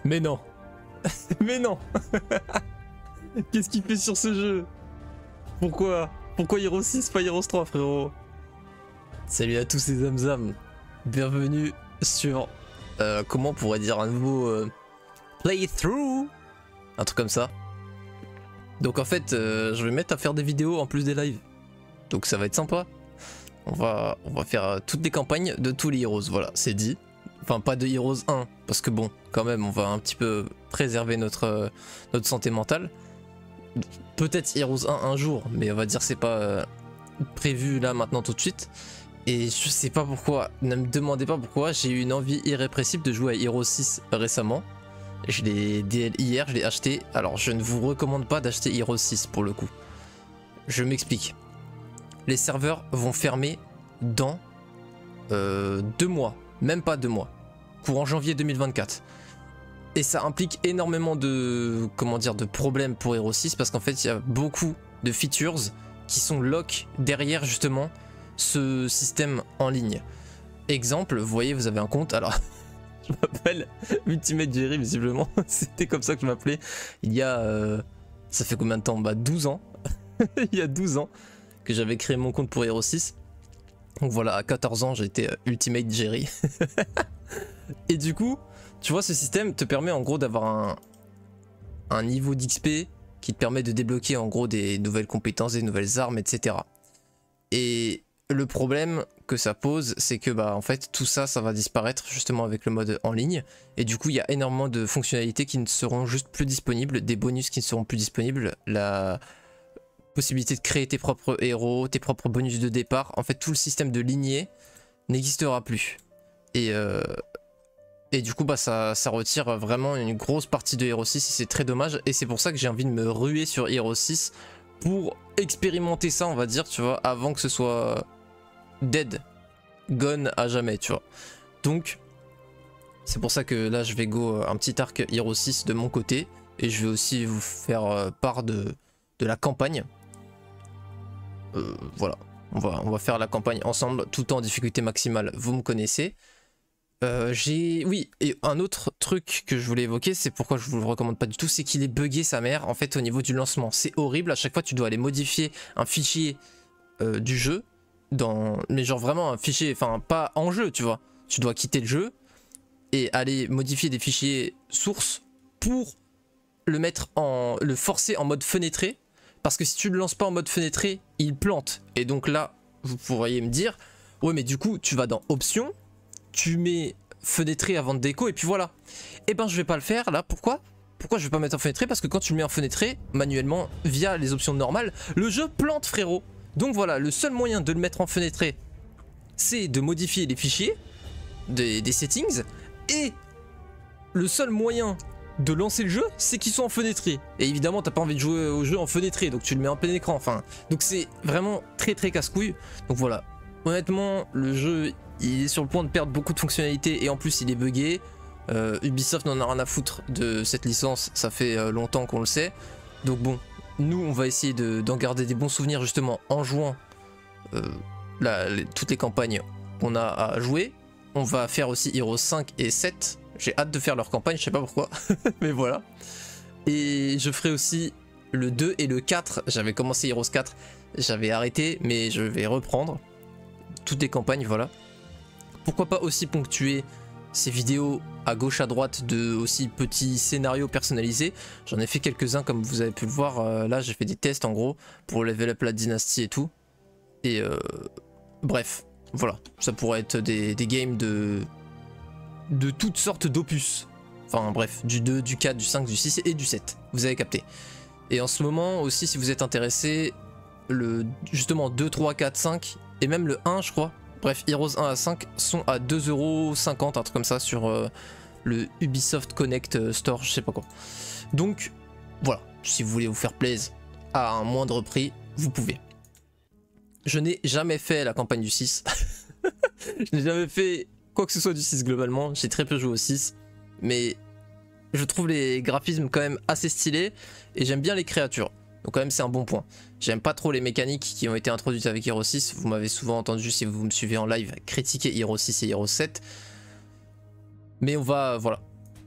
Mais non. Mais non. Qu'est-ce qu'il fait sur ce jeu? Pourquoi Heroes 6 pas Heroes 3 frérot? Salut à tous les Zamzam. Bienvenue sur comment on pourrait dire un nouveau playthrough, un truc comme ça. Donc en fait je vais mettre à faire des vidéos en plus des lives. Donc ça va être sympa. On va faire toutes les campagnes de tous les Heroes, voilà, c'est dit. Enfin pas de Heroes 1, parce que bon, quand même on va un petit peu préserver notre santé mentale. Peut-être Heroes 1 un jour, mais on va dire c'est pas prévu là maintenant tout de suite. Et je sais pas pourquoi, ne me demandez pas pourquoi, j'ai eu une envie irrépressible de jouer à Heroes 6 récemment. Je l'ai DL hier, je l'ai acheté. Alors je ne vous recommande pas d'acheter Heroes 6 pour le coup. Je m'explique. Les serveurs vont fermer dans 2 mois, même pas 2 mois, courant janvier 2024. Et ça implique énormément de, comment dire, de problèmes pour Heroes 6 parce qu'en fait il y a beaucoup de features qui sont lock derrière justement ce système en ligne. Exemple, vous voyez, vous avez un compte, alors je m'appelle Ultimate Jerry visiblement, c'était comme ça que je m'appelais il y a, ça fait combien de temps? Bah 12 ans, il y a 12 ans que j'avais créé mon compte pour Heroes 6. Donc voilà, à 14 ans j'étais Ultimate Jerry. Et du coup, tu vois, ce système te permet en gros d'avoir un niveau d'XP qui te permet de débloquer en gros des nouvelles compétences, des nouvelles armes, etc. Et le problème que ça pose, c'est que bah en fait tout ça, ça va disparaître justement avec le mode en ligne. Et du coup, il y a énormément de fonctionnalités qui ne seront juste plus disponibles, des bonus qui ne seront plus disponibles, la possibilité de créer tes propres héros, tes propres bonus de départ. En fait, tout le système de lignée n'existera plus. Et du coup, bah, ça retire vraiment une grosse partie de Heroes 6 et c'est très dommage. Et c'est pour ça que j'ai envie de me ruer sur Heroes 6 pour expérimenter ça, on va dire, tu vois, avant que ce soit dead, gone à jamais, tu vois. Donc, c'est pour ça que là, je vais go un petit arc Heroes 6 de mon côté. Et je vais aussi vous faire part de la campagne. Voilà, on va faire la campagne ensemble, tout en difficulté maximale, vous me connaissez. Oui, et un autre truc que je voulais évoquer, c'est pourquoi je vous le recommande pas du tout, c'est qu'il est buggé sa mère en fait au niveau du lancement. C'est horrible, à chaque fois tu dois aller modifier un fichier du jeu, mais genre vraiment un fichier, enfin pas en jeu, tu vois. Tu dois quitter le jeu et aller modifier des fichiers sources pour le forcer en mode fenêtré. Parce que si tu le lances pas en mode fenêtré, il plante. Et donc là, vous pourriez me dire, ouais mais du coup tu vas dans options, tu mets fenêtré avant de déco et puis voilà. Et ben je vais pas le faire là, pourquoi je vais pas mettre en fenêtré? Parce que quand tu le mets en fenêtré, manuellement, via les options normales, le jeu plante frérot. Donc voilà, le seul moyen de le mettre en fenêtré, c'est de modifier les fichiers, des settings, et le seul moyen de lancer le jeu, c'est qu'ils sont en fenêtré. Et évidemment, t'as pas envie de jouer au jeu en fenêtré, donc tu le mets en plein écran, enfin. Donc c'est vraiment très casse-couille. Donc voilà, honnêtement, le jeu, il est sur le point de perdre beaucoup de fonctionnalités et en plus il est buggé. Ubisoft n'en a rien à foutre de cette licence, ça fait longtemps qu'on le sait. Donc bon, nous on va essayer d'en garder des bons souvenirs justement en jouant toutes les campagnes qu'on a à jouer. On va faire aussi Heroes 5 et 7. J'ai hâte de faire leur campagne, je sais pas pourquoi, mais voilà. Et je ferai aussi le 2 et le 4. J'avais commencé Heroes 4, j'avais arrêté, mais je vais reprendre toutes les campagnes, voilà. Pourquoi pas aussi ponctuer ces vidéos à gauche à droite de aussi petits scénarios personnalisés. J'en ai fait quelques-uns comme vous avez pu le voir. Là j'ai fait des tests en gros pour level up la dynastie et tout. Et bref, voilà. Ça pourrait être des games de toutes sortes d'opus. Enfin bref, du 2, du 4, du 5, du 6 et du 7. Vous avez capté. Et en ce moment aussi, si vous êtes intéressé, justement 2, 3, 4, 5 et même le 1 je crois. Bref, Heroes 1 à 5 sont à 2,50€, un truc comme ça sur le Ubisoft Connect Store, je sais pas quoi. Donc voilà, si vous voulez vous faire plaisir à un moindre prix, vous pouvez. Je n'ai jamais fait la campagne du 6. Je n'ai jamais fait quoi que ce soit du 6 globalement, j'ai très peu joué au 6. Mais je trouve les graphismes quand même assez stylés et j'aime bien les créatures. Donc quand même c'est un bon point. J'aime pas trop les mécaniques qui ont été introduites avec Heroes 6. Vous m'avez souvent entendu, si vous me suivez en live, critiquer Heroes 6 et Heroes 7. Mais on va, voilà.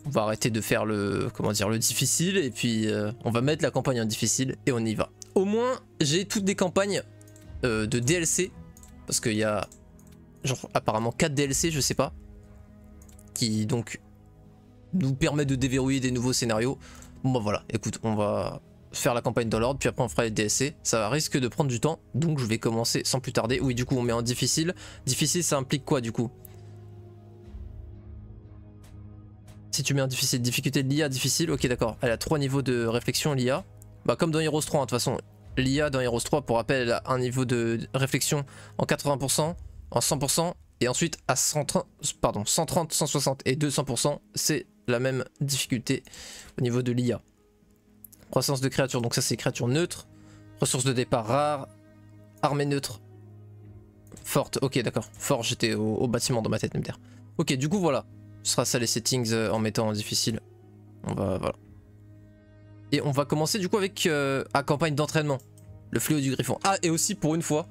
On va arrêter de faire le, comment dire, le difficile et puis on va mettre la campagne en difficile et on y va. Au moins, j'ai toutes des campagnes de DLC parce qu'il y a genre apparemment 4 DLC, je sais pas, qui donc nous permettent de déverrouiller des nouveaux scénarios. Bon bah voilà, écoute, on va faire la campagne dans l'ordre, puis après on fera les DLC. Ça risque de prendre du temps, donc je vais commencer sans plus tarder. Oui, du coup on met en difficile. Difficile, ça implique quoi du coup? Si tu mets en difficile, difficulté de l'IA difficile, ok d'accord. Elle a 3 niveaux de réflexion, l'IA. Bah comme dans Heroes 3, hein, de toute façon. L'IA dans Heroes 3, pour rappel, elle a un niveau de réflexion en 80%, en 100%, et ensuite à 130, 160 et 200%, c'est la même difficulté au niveau de l'IA. Croissance de créatures, donc ça c'est créatures neutres. Ressources de départ rares. Armée neutre. Forte, ok d'accord. Fort, j'étais au bâtiment dans ma tête, MDR. Ok, du coup voilà. Ce sera ça les settings en mettant en difficile. On va, voilà. Et on va commencer du coup avec la campagne d'entraînement. Le fléau du griffon. Ah, et aussi pour une fois,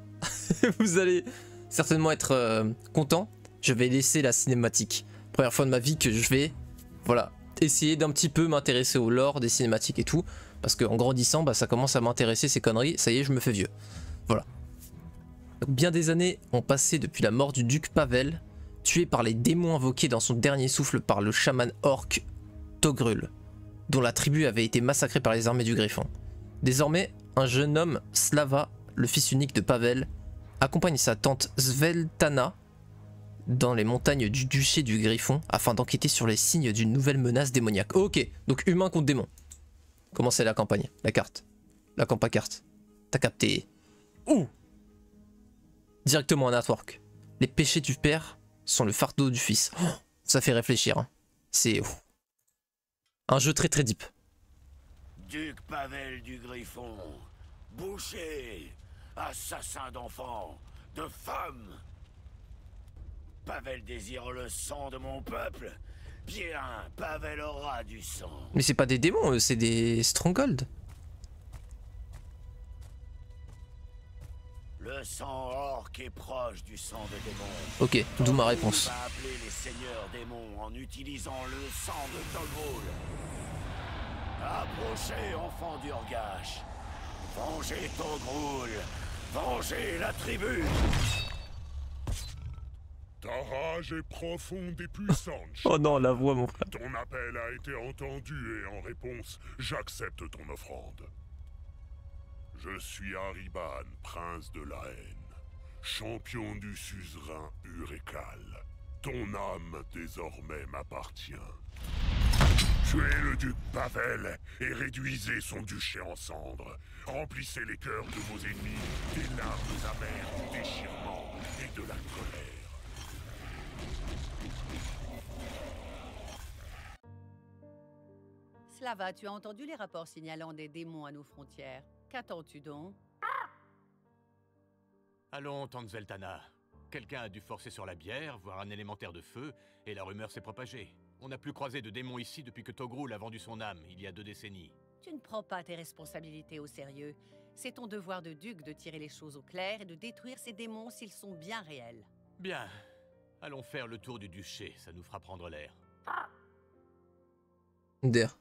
vous allez certainement être content. Je vais laisser la cinématique. Première fois de ma vie que je vais, voilà, essayer d'un petit peu m'intéresser au lore des cinématiques et tout. Parce qu'en grandissant, bah, ça commence à m'intéresser ces conneries. Ça y est, je me fais vieux. Voilà. Donc bien des années ont passé depuis la mort du duc Pavel, tué par les démons invoqués dans son dernier souffle par le chaman orc Togrul, dont la tribu avait été massacrée par les armées du Griffon. Désormais, un jeune homme, Slava, le fils unique de Pavel, accompagne sa tante Sveltana dans les montagnes du duché du Griffon afin d'enquêter sur les signes d'une nouvelle menace démoniaque. Ok, donc humain contre démon. Comment c'est la campagne? La carte. La campa carte. T'as capté. Ouh! Directement en artwork. Les péchés du père sont le fardeau du fils. Oh, ça fait réfléchir. Hein. C'est un jeu très très deep. Duc Pavel du Griffon, boucher, assassin d'enfants, de femmes. Pavel désire le sang de mon peuple. Bien, Pavel aura du sang. Mais c'est pas des démons, c'est des strongholds. Le sang orc est proche du sang de démon. Ok, d'où ma réponse. On va appeler les seigneurs démons en utilisant le sang de Togrul. Approchez, enfants d'Urgash. Vengez Togrul. Vengez la tribu. Ta rage est profonde et puissante. Oh non, la voix, mon frère. Ton appel a été entendu et en réponse, j'accepte ton offrande. Je suis Ariban, prince de la haine, champion du suzerain Urekal. Ton âme désormais m'appartient. Tuez le duc Pavel et réduisez son duché en cendres. Remplissez les cœurs de vos ennemis des larmes amères du déchirement et de la colère. Slava, tu as entendu les rapports signalant des démons à nos frontières. Qu'attends-tu donc? Allons, tante Zeltana. Quelqu'un a dû forcer sur la bière, voir un élémentaire de feu, et la rumeur s'est propagée. On n'a plus croisé de démons ici depuis que Togrul a vendu son âme, il y a 2 décennies. Tu ne prends pas tes responsabilités au sérieux. C'est ton devoir de duc de tirer les choses au clair et de détruire ces démons s'ils sont bien réels. Bien. Allons faire le tour du duché, ça nous fera prendre l'air. Der.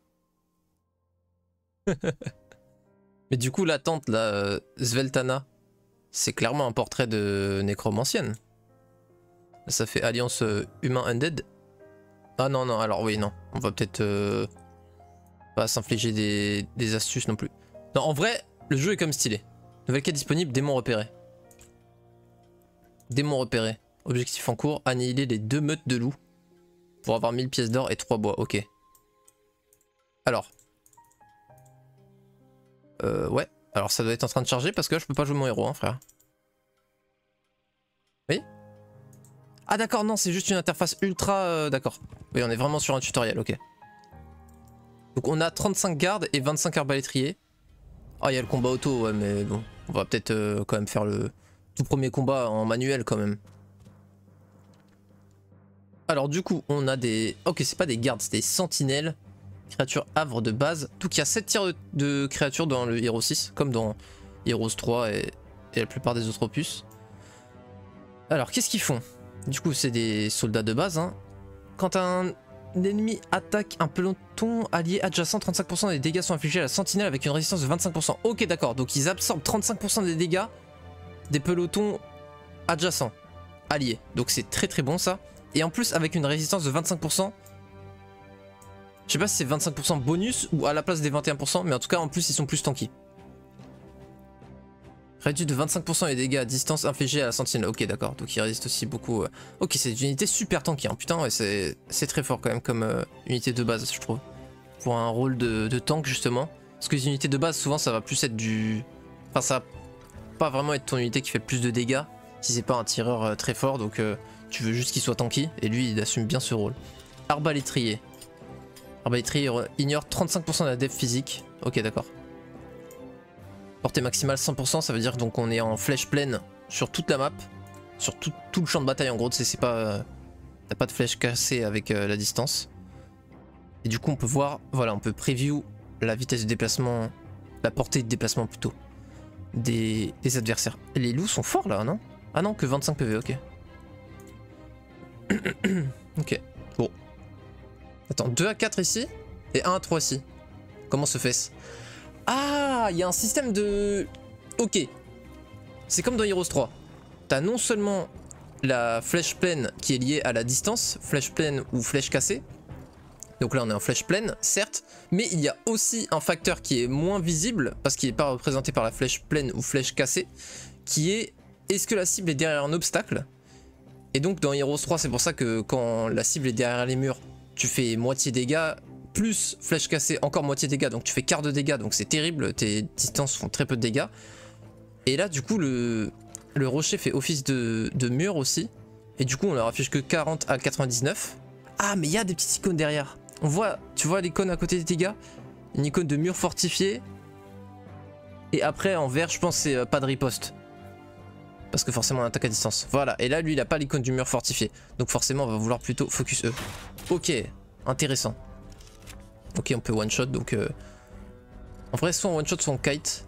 Mais du coup, la tante, là, Sveltana, c'est clairement un portrait de nécromancienne. Ça fait alliance humain-undead. Ah non, non, alors oui, non. On va peut-être pas s'infliger des astuces non plus. Non, en vrai, le jeu est comme stylé. Nouvelle quête disponible, démon repéré. Démon repéré. Objectif en cours, annihiler les 2 meutes de loups. Pour avoir 1000 pièces d'or et 3 bois, ok. Alors. Ouais. Alors ça doit être en train de charger parce que là je peux pas jouer mon héros, hein, frère. Oui. Ah d'accord, non, c'est juste une interface ultra... d'accord. Oui, on est vraiment sur un tutoriel, ok. Donc on a 35 gardes et 25 arbalétriers. Ah, il y a le combat auto, ouais, mais bon. On va peut-être quand même faire le tout premier combat en manuel quand même. Alors du coup, on a des... Ok, c'est pas des gardes, c'est des sentinelles. Créatures havre de base. Donc il y a 7 tiers de créatures dans le Heroes 6, comme dans Heroes 3 et la plupart des autres opus. Alors qu'est-ce qu'ils font? Du coup c'est des soldats de base. Hein. Quand un ennemi attaque un peloton allié adjacent, 35% des dégâts sont infligés à la sentinelle avec une résistance de 25%. Ok, d'accord, donc ils absorbent 35% des dégâts des pelotons adjacents, alliés. Donc c'est très très bon ça. Et en plus avec une résistance de 25%. Je sais pas si c'est 25% bonus ou à la place des 21%, mais en tout cas en plus ils sont plus tanky. Réduit de 25% les dégâts à distance infligés à la sentinelle. Ok, d'accord, donc il résiste aussi beaucoup. Ok, c'est une unité super tanky, hein. Putain, ouais, c'est très fort quand même comme unité de base, je trouve. Pour un rôle de tank, justement. Parce que les unités de base, souvent, ça va plus être du... Enfin, ça va pas vraiment être ton unité qui fait le plus de dégâts, si c'est pas un tireur très fort, donc tu veux juste qu'il soit tanky, et lui, il assume bien ce rôle. Arbalétrier. Arbalétrier ignore 35% de la def physique. Ok, d'accord. Portée maximale 100%, ça veut dire donc on est en flèche pleine sur toute la map, sur tout le champ de bataille en gros, c'est pas... T'as pas de flèche cassée avec la distance. Et du coup on peut voir, voilà, on peut preview la vitesse de déplacement, la portée de déplacement plutôt, des adversaires. Les loups sont forts là, non? Ah non, que 25 PV, ok. Ok, bon. Attends, 2 à 4 ici, et 1 à 3 ici. Comment se fait-ce? Ah, il y a un système de... Ok. C'est comme dans Heroes 3. T'as non seulement la flèche pleine qui est liée à la distance, flèche pleine ou flèche cassée. Donc là on est en flèche pleine, certes. Mais il y a aussi un facteur qui est moins visible, parce qu'il n'est pas représenté par la flèche pleine ou flèche cassée, qui est est-ce que la cible est derrière un obstacle? Et donc dans Heroes 3 c'est pour ça que quand la cible est derrière les murs, tu fais moitié dégâts, plus flèche cassée, encore moitié dégâts, donc tu fais quart de dégâts, donc c'est terrible, tes distances font très peu de dégâts. Et là du coup le rocher fait office de mur aussi, et du coup on leur affiche que 40 à 99. Ah mais il y a des petites icônes derrière, on voit, tu vois l'icône à côté des dégâts, une icône de mur fortifié, et après en vert je pense c'est pas de riposte, parce que forcément on attaque à distance, voilà, et là lui il a pas l'icône du mur fortifié, donc forcément on va vouloir plutôt focus E. Ok, intéressant. Ok, on peut one shot, donc en vrai soit on one shot soit on kite.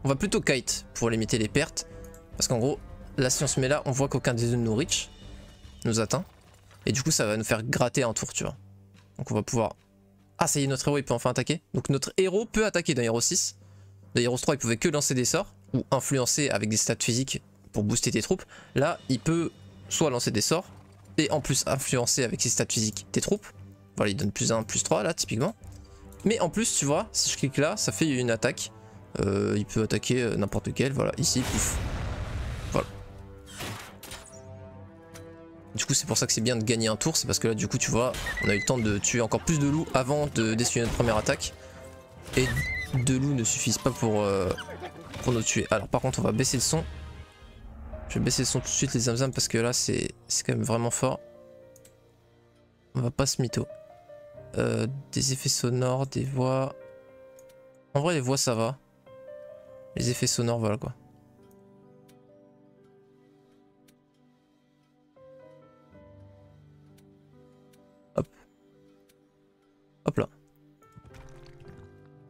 On va plutôt kite pour limiter les pertes, parce qu'en gros là si on se met là on voit qu'aucun des deux nous reach, nous atteint, et du coup ça va nous faire gratter un tour, tu vois. Donc on va pouvoir... Ah ça y est, notre héros il peut enfin attaquer. Donc notre héros peut attaquer dans Heroes 6. Dans Heroes 3 il pouvait que lancer des sorts ou influencer avec des stats physiques pour booster tes troupes. Là il peut soit lancer des sorts et en plus influencer avec ses stats physiques tes troupes. Voilà, il donne plus 1, plus 3 là typiquement. Mais en plus tu vois, si je clique là ça fait une attaque. Il peut attaquer n'importe lequel, voilà, ici, pouf. Voilà. Du coup c'est pour ça que c'est bien de gagner un tour, c'est parce que là du coup tu vois, on a eu le temps de tuer encore plus de loups avant d'essuyer notre première attaque. Et 2 loups ne suffisent pas pour nous tuer. Alors par contre on va baisser le son. Je vais baisser le son tout de suite les zamzam parce que là c'est quand même vraiment fort. On va pas se mytho. Des effets sonores, des voix... En vrai les voix ça va. Les effets sonores voilà quoi. Hop. Hop là.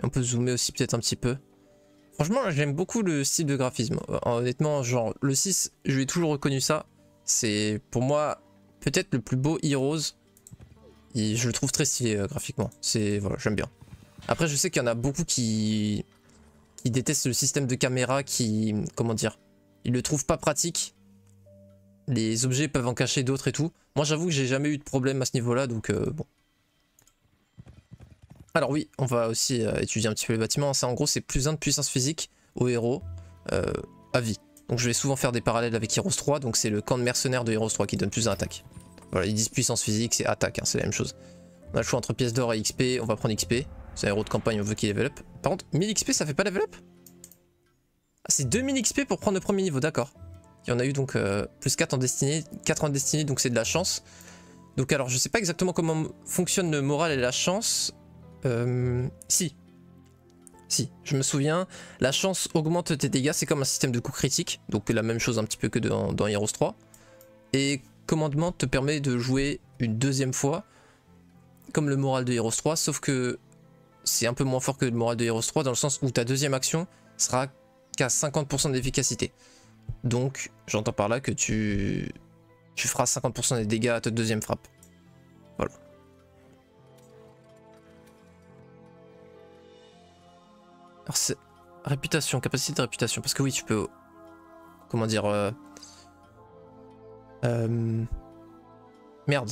Et on peut zoomer aussi peut-être un petit peu. Franchement j'aime beaucoup le style de graphisme. Honnêtement genre le 6 je lui ai toujours reconnu ça. C'est pour moi peut-être le plus beau Heroes. Et je le trouve très stylé graphiquement. C'est voilà, j'aime bien. Après je sais qu'il y en a beaucoup qui détestent le système de caméra, qui, comment dire, ils le trouvent pas pratique. Les objets peuvent en cacher d'autres et tout. Moi j'avoue que j'ai jamais eu de problème à ce niveau là, donc bon. Alors oui, on va aussi étudier un petit peu les bâtiments. Ça en gros c'est plus 1 de puissance physique au héros à vie. Donc je vais souvent faire des parallèles avec Heroes 3, donc c'est le camp de mercenaires de Heroes 3 qui donne plus d'attaque. Voilà, ils disent puissance physique, c'est attaque, hein, c'est la même chose. On a le choix entre pièces d'or et XP, on va prendre XP. C'est un héros de campagne, on veut qu'il level up. Par contre, 1000 XP ça fait pas level up? Ah, c'est 2000 XP pour prendre le premier niveau, d'accord. Il y en a eu donc plus 4 en destinée, 4 en destinée, donc c'est de la chance. Donc alors je sais pas exactement comment fonctionne le moral et la chance. Si, je me souviens, la chance augmente tes dégâts, c'est comme un système de coup critique, donc la même chose un petit peu que dans Heroes 3. Et commandement te permet de jouer une deuxième fois, comme le moral de Heroes 3, sauf que c'est un peu moins fort que le moral de Heroes 3, dans le sens où ta deuxième action sera qu'à 50% d'efficacité. Donc j'entends par là que tu feras 50% des dégâts à ta deuxième frappe. Voilà. Alors c'est réputation, capacité de réputation. Parce que oui, tu peux... Comment dire... Merde.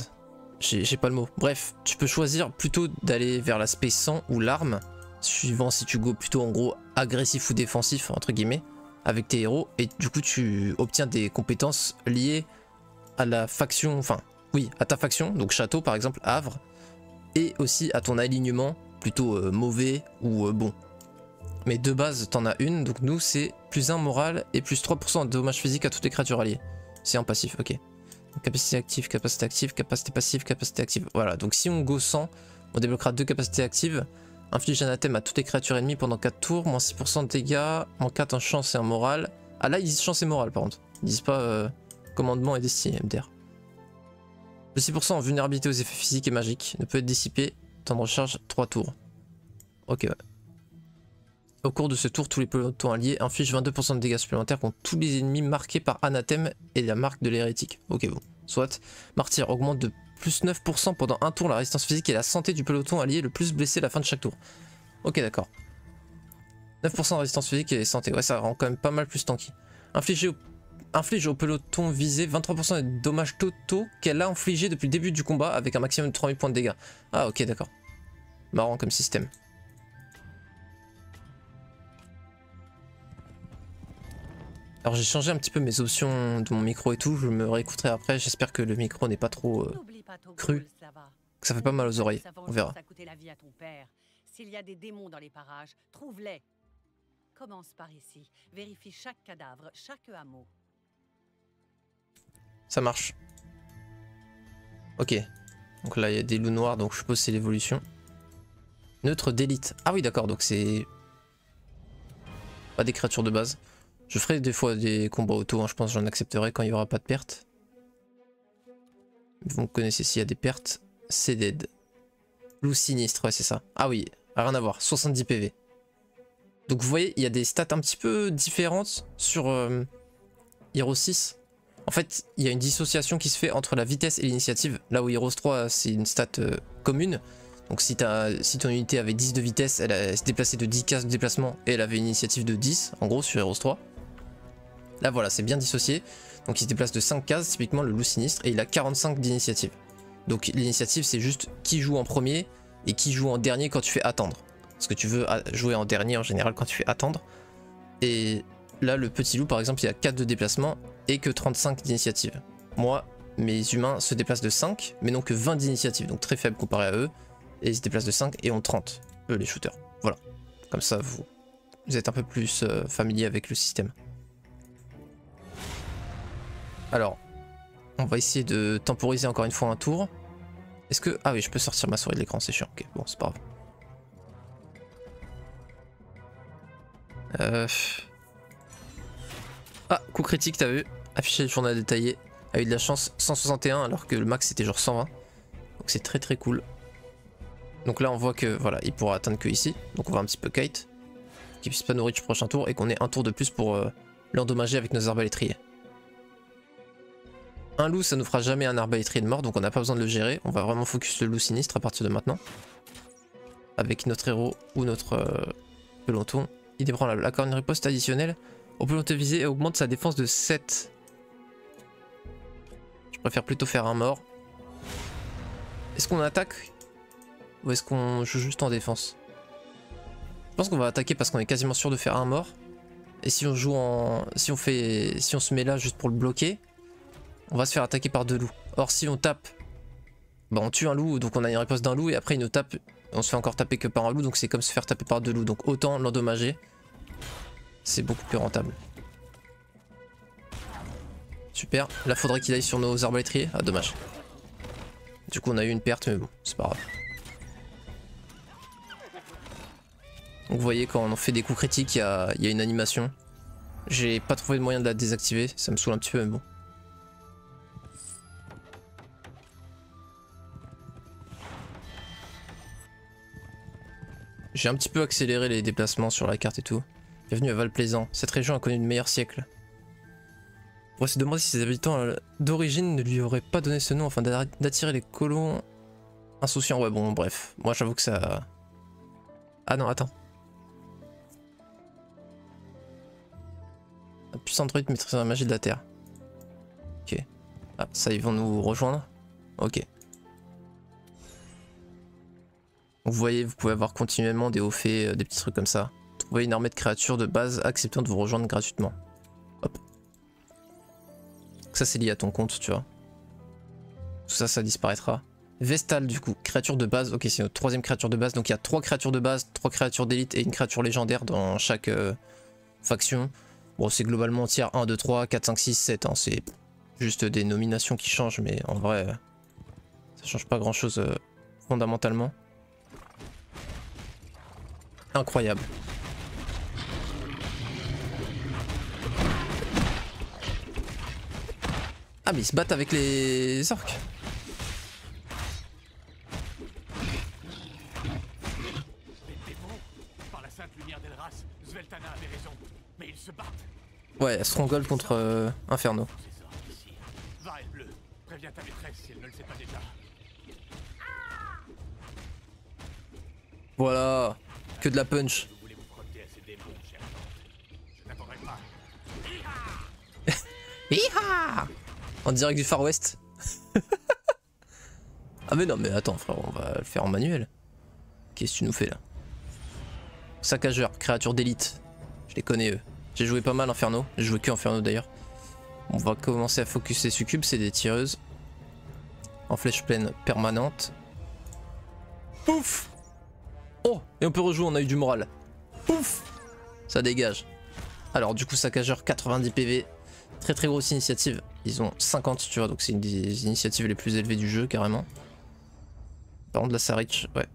J'ai pas le mot. Bref, tu peux choisir plutôt d'aller vers l'aspect sang ou l'arme, suivant si tu go plutôt en gros agressif ou défensif, entre guillemets, avec tes héros. Et du coup, tu obtiens des compétences liées à la faction... Enfin, oui, à ta faction, donc château par exemple, Havre, et aussi à ton alignement, plutôt mauvais ou bon. Mais de base, t'en as une, donc nous c'est plus 1 moral et plus 3% de dommages physiques à toutes les créatures alliées. C'est en passif, ok. Capacité active, capacité active, capacité passive, capacité active. Voilà, donc si on go 100, on débloquera 2 capacités actives. Inflige anathème à toutes les créatures ennemies pendant 4 tours, moins 6% de dégâts, moins 4 en chance et en morale. Ah là, ils disent chance et morale par contre. Ils disent pas commandement et destinée, MDR. Le 6% en vulnérabilité aux effets physiques et magiques ne peut être dissipé, temps de recharge 3 tours. Ok, ouais. Au cours de ce tour, tous les pelotons alliés infligent 22% de dégâts supplémentaires contre tous les ennemis marqués par anathème et la marque de l'hérétique. Ok, bon. Soit, martyr augmente de plus 9% pendant un tour la résistance physique et la santé du peloton allié le plus blessé à la fin de chaque tour. Ok, d'accord. 9% de résistance physique et santé. Ouais, ça rend quand même pas mal plus tanky. Inflige au peloton visé 23% des dommages totaux qu'elle a infligés depuis le début du combat avec un maximum de 3000 points de dégâts. Ah, ok, d'accord. Marrant comme système. Alors j'ai changé un petit peu mes options de mon micro et tout, je me réécouterai après, j'espère que le micro n'est pas trop cru, que ça fait pas mal aux oreilles, on verra. S'il y a des démons dans les parages, trouve-les. Commence par ici, vérifie chaque cadavre, chaque hameau. Ça marche. Ok, donc là il y a des loups noirs, donc je suppose c'est l'évolution. Neutre d'élite, ah oui d'accord, donc c'est pas des créatures de base. Je ferai des fois des combats auto, hein, je pense que j'en accepterai quand il n'y aura pas de pertes. Vous me connaissez, s'il y a des pertes, c'est dead. Loup sinistre, ouais c'est ça. Ah oui, rien à voir, 70 PV. Donc vous voyez, il y a des stats un petit peu différentes sur Heroes 6. En fait, il y a une dissociation qui se fait entre la vitesse et l'initiative. Là où Heroes 3, c'est une stat commune. Donc si ton unité avait 10 de vitesse, elle se déplaçait de 10 cases de déplacement et elle avait une initiative de 10, en gros, sur Heroes 3. Là voilà, c'est bien dissocié. Donc il se déplace de 5 cases, typiquement le loup sinistre, et il a 45 d'initiative. Donc l'initiative c'est juste qui joue en premier et qui joue en dernier quand tu fais attendre. Parce que tu veux jouer en dernier en général quand tu fais attendre. Et là le petit loup par exemple il a 4 de déplacement et que 35 d'initiative. Moi, mes humains se déplacent de 5 mais n'ont que 20 d'initiative, donc très faible comparé à eux. Et ils se déplacent de 5 et ont 30, eux les shooters. Voilà, comme ça vous êtes un peu plus familier avec le système. Alors, on va essayer de temporiser encore une fois un tour. Est-ce que... Ah oui, je peux sortir ma souris de l'écran, c'est chiant. Ok, bon, c'est pas grave. Ah, coup critique, t'as vu? Afficher le journal détaillé. A eu de la chance, 161 alors que le max c'était genre 120. Donc c'est très très cool. Donc là on voit que voilà, il pourra atteindre que ici. Donc on va un petit peu kite. Qu'il puisse pas nous reach du prochain tour et qu'on ait un tour de plus pour l'endommager avec nos arbalétriers. Un loup ça nous fera jamais un arbalétrier de mort, donc on n'a pas besoin de le gérer. On va vraiment focus le loup sinistre à partir de maintenant. Avec notre héros ou notre peloton. Il est branlable. Accorde une riposte additionnelle au peloton visé et augmente sa défense de 7. Je préfère plutôt faire un mort. Est-ce qu'on attaque ou est-ce qu'on joue juste en défense? Je pense qu'on va attaquer parce qu'on est quasiment sûr de faire un mort. Et si on joue en... Si on se met là juste pour le bloquer, on va se faire attaquer par 2 loups. Or si on tape, bah on tue un loup, donc on a une riposte d'un loup et après il nous tape, on se fait encore taper que par un loup, donc c'est comme se faire taper par 2 loups. Donc autant l'endommager, c'est beaucoup plus rentable. Super, là faudrait qu'il aille sur nos arbalétriers, ah dommage. Du coup on a eu une perte mais bon, c'est pas grave. Donc vous voyez quand on fait des coups critiques, il y a une animation. J'ai pas trouvé de moyen de la désactiver, ça me saoule un petit peu mais bon. J'ai un petit peu accéléré les déplacements sur la carte et tout. Bienvenue à Val-Plaisant. Cette région a connu de meilleurs siècles. On pourrait se demander si ses habitants d'origine ne lui auraient pas donné ce nom afin d'attirer les colons insouciants. Ouais bon bref, moi j'avoue que ça... Ah non attends. Puissant druide maîtrise la magie de la terre. Ok. Ah, ça, ils vont nous rejoindre. Ok. Donc, vous voyez, vous pouvez avoir continuellement des hauts faits, des petits trucs comme ça. Trouvez une armée de créatures de base acceptant de vous rejoindre gratuitement. Hop. Ça, c'est lié à ton compte, tu vois. Tout ça, ça disparaîtra. Vestal, du coup, créature de base. Ok, c'est notre 3ème créature de base. Donc il y a 3 créatures de base, 3 créatures d'élite et une créature légendaire dans chaque faction. Bon, c'est globalement tiers 1, 2, 3, 4, 5, 6, 7. Hein. C'est juste des nominations qui changent, mais en vrai, ça change pas grand chose fondamentalement. Incroyable. Ah, mais ils se battent avec les orques. Sveltana avait raison, mais ils se battent. Ouais, Stronghold contre Inferno. Va, elle bleue. Préviens ta maîtresse si elle ne le sait pas déjà. Voilà, que de la punch. Vous voulez vous frotter à ces démons, chère tante. Je n'attendrai pas. Hiha! En direct du Far West. Ah mais non, mais attends frère, on va le faire en manuel. Qu'est-ce que tu nous fais là? Saccageur, créature d'élite. Je les connais eux. J'ai joué pas mal Inferno. J'ai joué que Inferno d'ailleurs. On va commencer à focus les succubes, c'est des tireuses. En flèche pleine permanente. Pouf! Oh! Et on peut rejouer, on a eu du moral. Pouf! Ça dégage. Alors du coup saccageur 90 PV. Très très grosse initiative. Ils ont 50 tu vois, donc c'est une des initiatives les plus élevées du jeu carrément. Par contre la Sarich, ouais.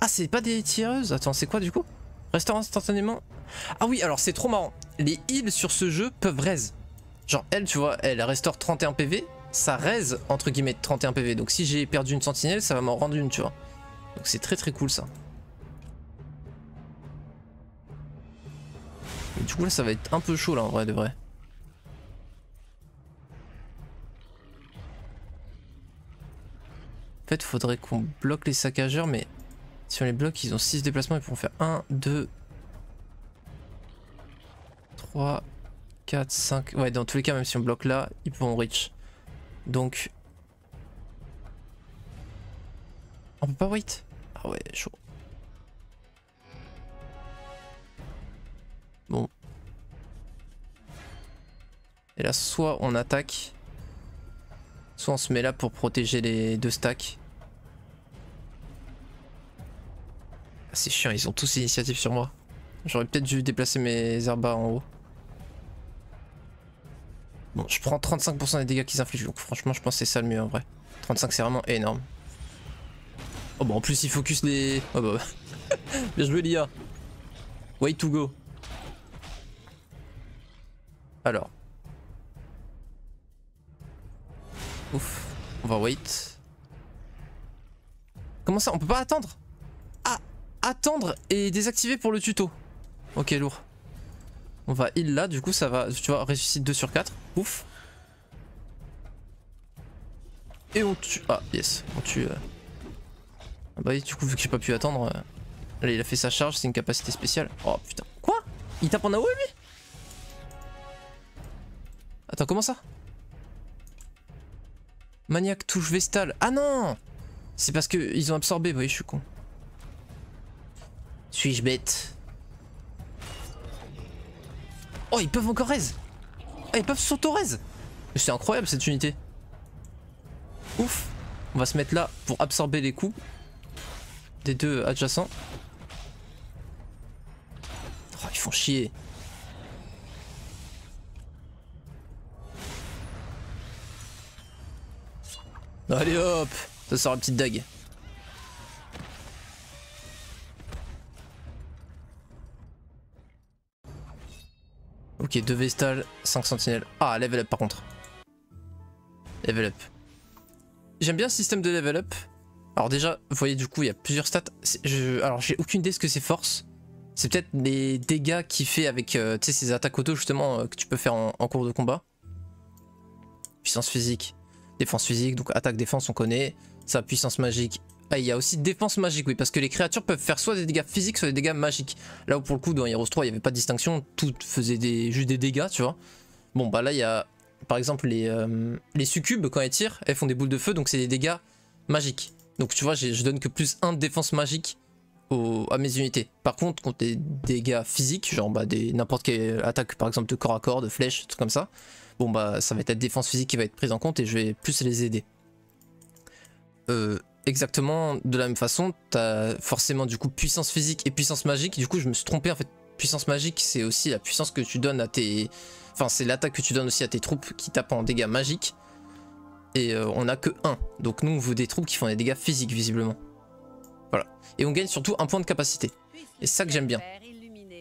Ah, c'est pas des tireuses? Attends, c'est quoi du coup? Restaure instantanément? Ah oui, alors c'est trop marrant. Les heals sur ce jeu peuvent raise. Genre elle, tu vois, elle restaure 31 PV. Ça raise entre guillemets 31 PV. Donc si j'ai perdu une sentinelle, ça va m'en rendre une, tu vois. Donc c'est très très cool ça. Et du coup là, ça va être un peu chaud là en vrai de vrai. En fait, faudrait qu'on bloque les saccageurs, mais si on les bloque, ils ont 6 déplacements, ils pourront faire 1, 2, 3, 4, 5. Ouais, dans tous les cas, même si on bloque là, ils pourront reach. Donc... on peut pas wait? Ah ouais, chaud. Bon. Et là, soit on attaque, soit on se met là pour protéger les 2 stacks. Ah, c'est chiant, ils ont tous l'initiative sur moi. J'aurais peut-être dû déplacer mes herbas en haut. Bon, je prends 35% des dégâts qu'ils infligent, donc franchement je pense que c'est ça le mieux en vrai. 35 c'est vraiment énorme. Oh bah en plus il focus les... Oh bah... Bien joué l'IA. Way to go. Alors. Ouf. On va wait. Comment ça? On peut pas attendre? Ah, attendre et désactiver pour le tuto. Ok, lourd. On va heal là, du coup ça va, tu vois, ressuscite 2 sur 4. Ouf. Et on tue... Ah, yes, on tue... Ah bah oui, du coup, vu que j'ai pas pu attendre... Là, il a fait sa charge, c'est une capacité spéciale. Oh putain. Quoi? Il tape en AOE lui? Attends, comment ça? Maniaque touche Vestal. Ah non! C'est parce qu'ils ont absorbé, vous voyez, je suis con. Suis-je bête? Oh, ils peuvent encore raise! Ah, ils peuvent s'auto-raise! C'est incroyable cette unité. Ouf! On va se mettre là pour absorber les coups des 2 adjacents. Oh, ils font chier. Allez hop! Ça sort une petite dague. Ok, 2 Vestal, 5 sentinelles. Ah, level up par contre. Level up. J'aime bien le système de level up. Alors déjà, vous voyez du coup, il y a plusieurs stats. Alors j'ai aucune idée de ce que c'est force. C'est peut-être les dégâts qu'il fait avec tu sais, ces attaques auto justement que tu peux faire en cours de combat. Puissance physique, défense physique, donc attaque défense on connaît. Sa puissance magique, Ah, il y a aussi défense magique, oui, parce que les créatures peuvent faire soit des dégâts physiques, soit des dégâts magiques. Là où pour le coup, dans Heroes 3, il n'y avait pas de distinction, tout faisait juste des dégâts, tu vois. Bon, bah là, il y a, par exemple, les succubes, quand elles tirent, elles font des boules de feu, donc c'est des dégâts magiques. Donc tu vois, je donne que plus 1 de défense magique à mes unités. Par contre, contre des dégâts physiques, genre bah, n'importe quelle attaque, par exemple de corps à corps, de flèches, trucs comme ça, bon bah ça va être la défense physique qui va être prise en compte et je vais plus les aider. Exactement de la même façon, t'as forcément du coup puissance physique et puissance magique. Du coup je me suis trompé en fait, puissance magique c'est aussi la puissance que tu donnes à tes... Enfin c'est l'attaque que tu donnes aussi à tes troupes qui tapent en dégâts magiques. Et on a que 1, donc nous on veut des troupes qui font des dégâts physiques visiblement. Voilà, et on gagne surtout 1 point de capacité. Et c'est ça que j'aime bien.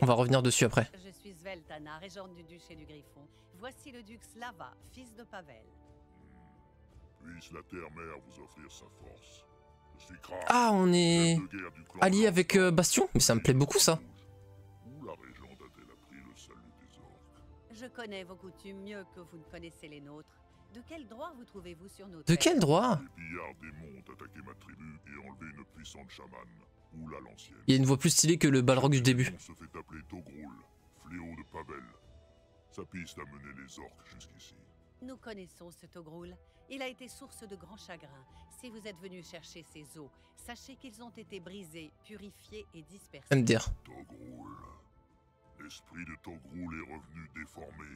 On va revenir dessus après. Je suis Sveltana, régente du duché du Griffon. Voici le duc Slava, fils de Pavel. Puisse la terre-mère vous offrir sa force. Je suis Krak, Ah, on est chef de guerre du clan allié avec Bastion, mais ça me plaît beaucoup ça. Où la régente a-t-elle appris le salut des orques? Je connais vos coutumes mieux que vous ne connaissez les nôtres. De quel droit vous trouvez-vous sur nos De terres? quel droit? Les pillards démons ont attaqué ma tribu et enlevé une puissante chamane. Oula l'ancienne. Il y a une voix plus stylée que le Balrog du début. On se fait appeler Togrul, fléau de Pavel. Sa piste a mené les orques jusqu'ici. Nous connaissons ce Togrul. Il a été source de grands chagrins. Si vous êtes venu chercher ses os, sachez qu'ils ont été brisés, purifiés et dispersés. MDR. Togrul. L'esprit de Togrul est revenu déformé,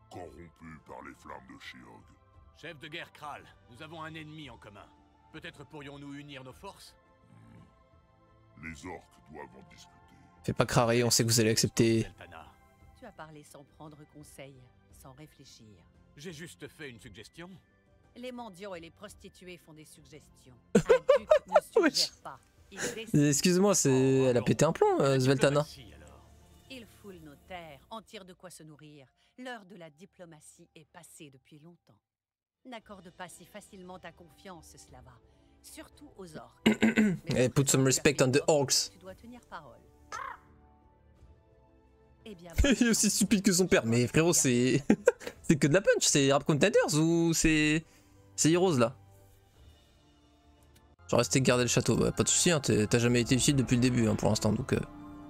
corrompu par les flammes de Sheog. Chef de guerre Kral, nous avons un ennemi en commun. Peut-être pourrions-nous unir nos forces? Les orques doivent en discuter. Fais pas crarer, on sait que vous allez accepter. Sveltana, Tu as parlé sans prendre conseil, sans réfléchir. j'ai juste fait une suggestion. Les mendiants et les prostituées font des suggestions. Un duc ne Wesh. suggère pas. Il décide. Excuse-moi, elle a pété un plomb, La Sveltana. diplomatie, alors. Il foule nos terres, en tire de quoi se nourrir. L'heure de la diplomatie est passée depuis longtemps. N'accorde pas si facilement ta confiance, Slava. Surtout aux orques. Mais Hey, put some respect on the orcs. Tu dois tenir parole. Eh bien, Il est aussi stupide que son père. Mais frérot, c'est c'est que de la punch. C'est Rap Contenders ou c'est Heroes là? Je vais rester garder le château. Bah, pas de soucis, hein, t'as jamais été utile depuis le début hein, pour l'instant. Donc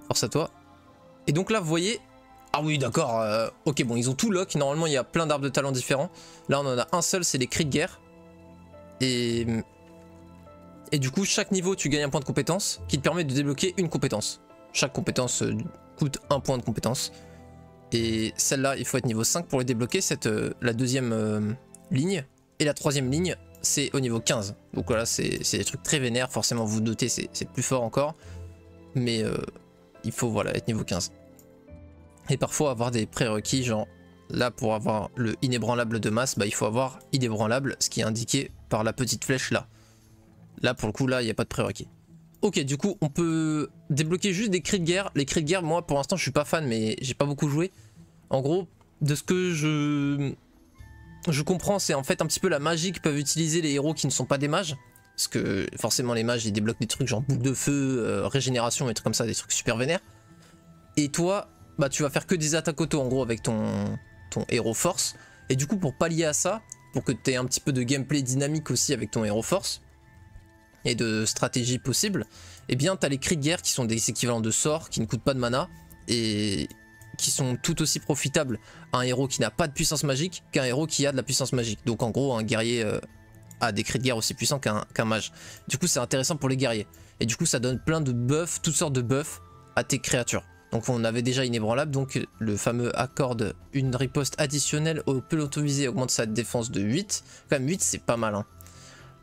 force à toi. Et donc là, vous voyez. Ah oui, d'accord. Ok, bon, ils ont tout lock. Normalement, il y a plein d'arbres de talent différents. Là, on en a un seul, c'est les cris de guerre. Et du coup, chaque niveau, tu gagnes un point de compétence qui te permet de débloquer une compétence. Chaque compétence coûte un point de compétence. Et celle-là, il faut être niveau 5 pour les débloquer. La deuxième ligne. Et la troisième ligne, c'est au niveau 15. Donc voilà, c'est des trucs très vénères. Forcément, vous notez, c'est plus fort encore. Mais il faut voilà, être niveau 15. Et parfois avoir des prérequis, genre là pour avoir le inébranlable de masse, bah, il faut avoir inébranlable, ce qui est indiqué par la petite flèche là. Là pour le coup, là il n'y a pas de prérequis. Ok, du coup on peut débloquer juste des cris de guerre. Les cris de guerre, moi pour l'instant je suis pas fan, mais j'ai pas beaucoup joué. En gros, de ce que je comprends, c'est en fait un petit peu la magie que peuvent utiliser les héros qui ne sont pas des mages. Parce que forcément les mages ils débloquent des trucs genre boule de feu, régénération, des trucs comme ça, des trucs super vénères. Et toi, bah tu vas faire que des attaques auto en gros avec ton héros force. Et du coup pour pallier à ça, pour que tu aies un petit peu de gameplay dynamique aussi avec ton héros force, et de stratégie possible, et bien tu as les cris de guerre qui sont des équivalents de sorts qui ne coûtent pas de mana et qui sont tout aussi profitables à un héros qui n'a pas de puissance magique qu'un héros qui a de la puissance magique. Donc en gros un guerrier a des cris de guerre aussi puissants qu'un mage. Du coup c'est intéressant pour les guerriers. Et du coup ça donne plein de buffs, toutes sortes de buffs à tes créatures. Donc on avait déjà inébranlable, donc le fameux accorde une riposte additionnelle au peloton visé, augmente sa défense de 8. Quand même 8 c'est pas mal hein.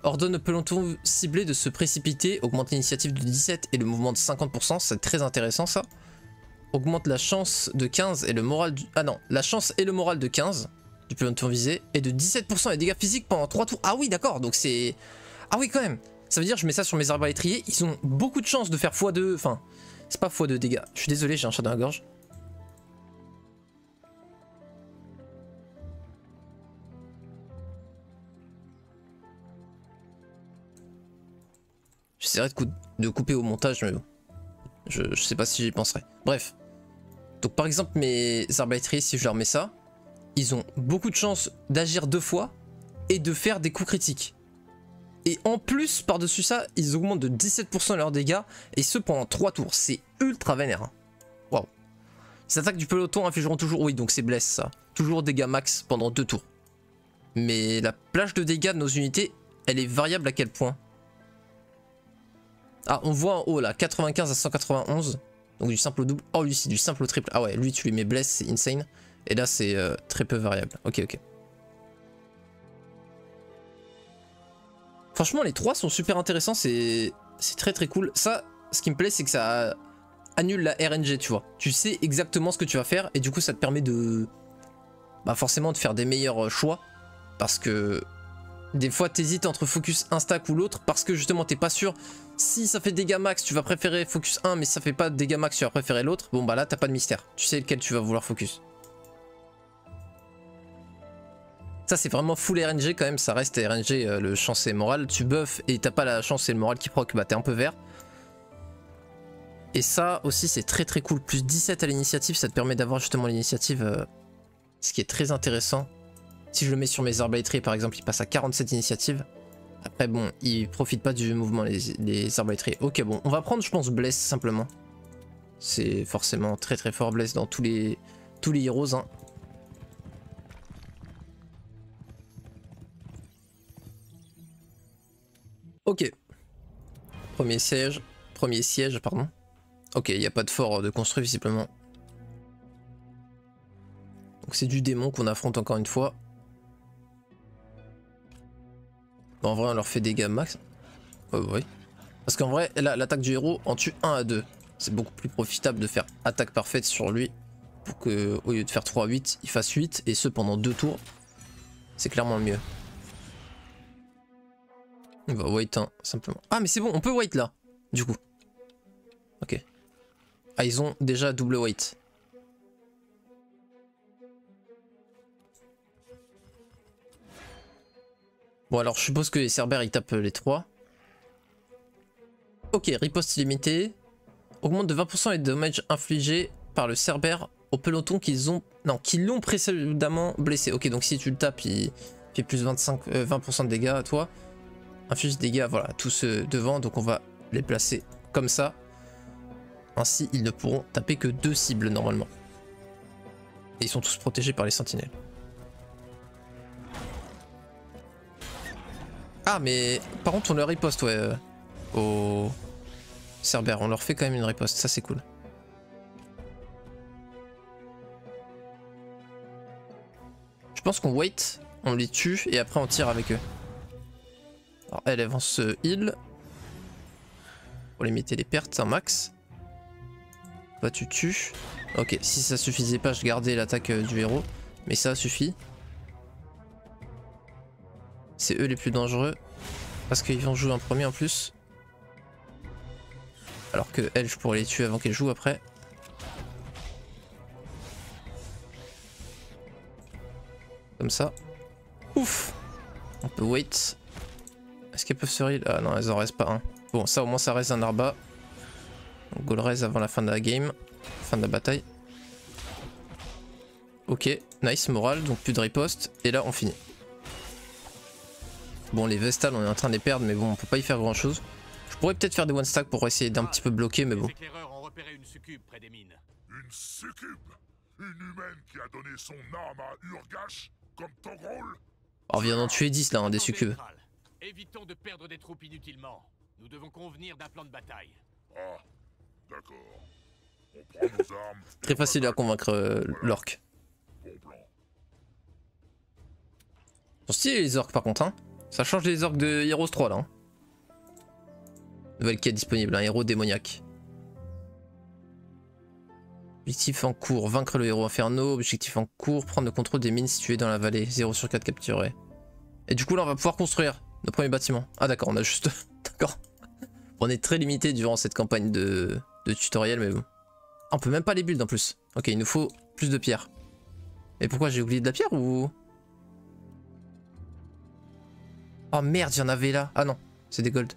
Ordonne au peloton ciblé de se précipiter, augmente l'initiative de 17 et le mouvement de 50%, c'est très intéressant ça. Augmente la chance de 15 et le moral du... Ah non, la chance et le moral de 15 du peloton visé et de 17% les dégâts physiques pendant 3 tours. Ah oui d'accord, donc c'est... Ah oui quand même. Ça veut dire je mets ça sur mes arbalétriers, ils ont beaucoup de chances de faire x2, enfin... C'est pas x2 dégâts. Je suis désolé, j'ai un chat dans la gorge. J'essaierai de couper au montage, mais bon. Je sais pas si j'y penserai. Bref. Donc par exemple, mes arbalétriers, si je leur mets ça, ils ont beaucoup de chances d'agir 2 fois et de faire des coups critiques. Et en plus, par-dessus ça, ils augmentent de 17% leurs dégâts, et ce pendant 3 tours. C'est ultra vénère. Waouh. Les attaques du peloton infligeront toujours... Oui, donc c'est bless ça. Toujours dégâts max pendant 2 tours. Mais la plage de dégâts de nos unités, elle est variable à quel point? Ah, on voit en haut là, 95 à 191. Donc du simple au double. Oh, lui c'est du simple au triple. Ah ouais, lui tu lui mets bless, c'est insane. Et là c'est très peu variable. Ok, ok. Franchement, les 3 sont super intéressants. C'est très très cool. Ça, ce qui me plaît, c'est que ça annule la RNG, tu vois. Tu sais exactement ce que tu vas faire. Et du coup, ça te permet de... Bah forcément de faire des meilleurs choix. Parce que... Des fois, t'hésites entre focus un stack ou l'autre parce que justement, t'es pas sûr. Si ça fait dégâts max, tu vas préférer focus 1, mais si ça fait pas de dégâts max, tu vas préférer l'autre. Bon, bah là, t'as pas de mystère. Tu sais lequel tu vas vouloir focus. Ça, c'est vraiment full RNG quand même. Ça reste RNG, le chance et moral. Tu buffes et t'as pas la chance et le moral qui proc, bah t'es un peu vert. Et ça aussi, c'est très très cool. Plus 17 à l'initiative, ça te permet d'avoir justement l'initiative, ce qui est très intéressant. Si je le mets sur mes arbalétriers par exemple, il passe à 47 initiatives. Après bon, il profite pas du mouvement les arbalétriers. Ok bon, on va prendre je pense Bless simplement. C'est forcément très très fort Bless dans tous les heroes. Hein. Ok. Premier siège, pardon. Ok, il n'y a pas de fort de construit visiblement. Donc c'est du démon qu'on affronte encore une fois. En vrai, on leur fait dégâts max. Oui. Parce qu'en vrai, l'attaque du héros en tue 1 à 2. C'est beaucoup plus profitable de faire attaque parfaite sur lui. Pour que, au lieu de faire 3-8, il fasse 8. Et ce pendant 2 tours. C'est clairement le mieux. On va wait 1, simplement. Ah, mais c'est bon, on peut wait là. Du coup. Ok. Ah, ils ont déjà double wait. Bon alors je suppose que les Cerbères ils tapent les 3. Ok, riposte illimitée. Augmente de 20% les dommages infligés par le Cerbère au peloton qu'ils ont... Non, qui l'ont précédemment blessé. Ok, donc si tu le tapes, il fait plus 20% de dégâts à toi. Inflige des dégâts, voilà, tous ceux devant. Donc on va les placer comme ça. Ainsi, ils ne pourront taper que 2 cibles normalement. Et ils sont tous protégés par les sentinelles. Ah mais par contre on leur riposte ouais au Cerbère, on leur fait quand même une riposte, ça c'est cool. Je pense qu'on wait, on les tue et après on tire avec eux. Alors elle avance heal. Pour limiter les pertes un max. Toi tu tues. Ok, si ça suffisait pas je gardais l'attaque du héros. Mais ça suffit. C'est eux les plus dangereux. Parce qu'ils vont jouer en premier en plus. Alors que elle, je pourrais les tuer avant qu'elle joue après. Comme ça. Ouf. On peut wait. Est-ce qu'elles peuvent se heal? Ah non, elles en restent pas un. Bon, ça au moins ça reste un arba. Donc goal raise avant la fin de la game. Fin de la bataille. Ok, nice, moral. Donc plus de riposte. Et là, on finit. Bon, les Vestals, on est en train de les perdre, mais bon, on peut pas y faire grand chose. Je pourrais peut-être faire des one stack pour essayer d'un petit peu bloquer, mais bon. Les éclaireurs ont repéré une succube près des mines. Une succube? Une humaine qui a donné son âme à Urgash, comme Togrul? On vient d'en tuer 10 là, hein, des succubes. Évitons de perdre des troupes inutilement. Nous devons convenir d'un plan de bataille. Ah, d'accord. On prend nos armes. Très facile à convaincre l'orc. Bon plan. Ils sont stylés les orcs par contre, hein. Ça change les orcs de Heroes 3 là. Hein. Nouvelle quête disponible, un héros démoniaque. Objectif en cours, vaincre le héros inferno. Objectif en cours, prendre le contrôle des mines situées dans la vallée. 0 sur 4 capturés. Et du coup là on va pouvoir construire nos premiers bâtiments. Ah d'accord, on a juste... D'accord. On est très limité durant cette campagne de tutoriel, mais bon. Ah, on peut même pas les build en plus. Ok, il nous faut plus de pierres. Mais pourquoi j'ai oublié de la pierre ou... Oh merde, il y en avait là. Ah non, c'est des gold.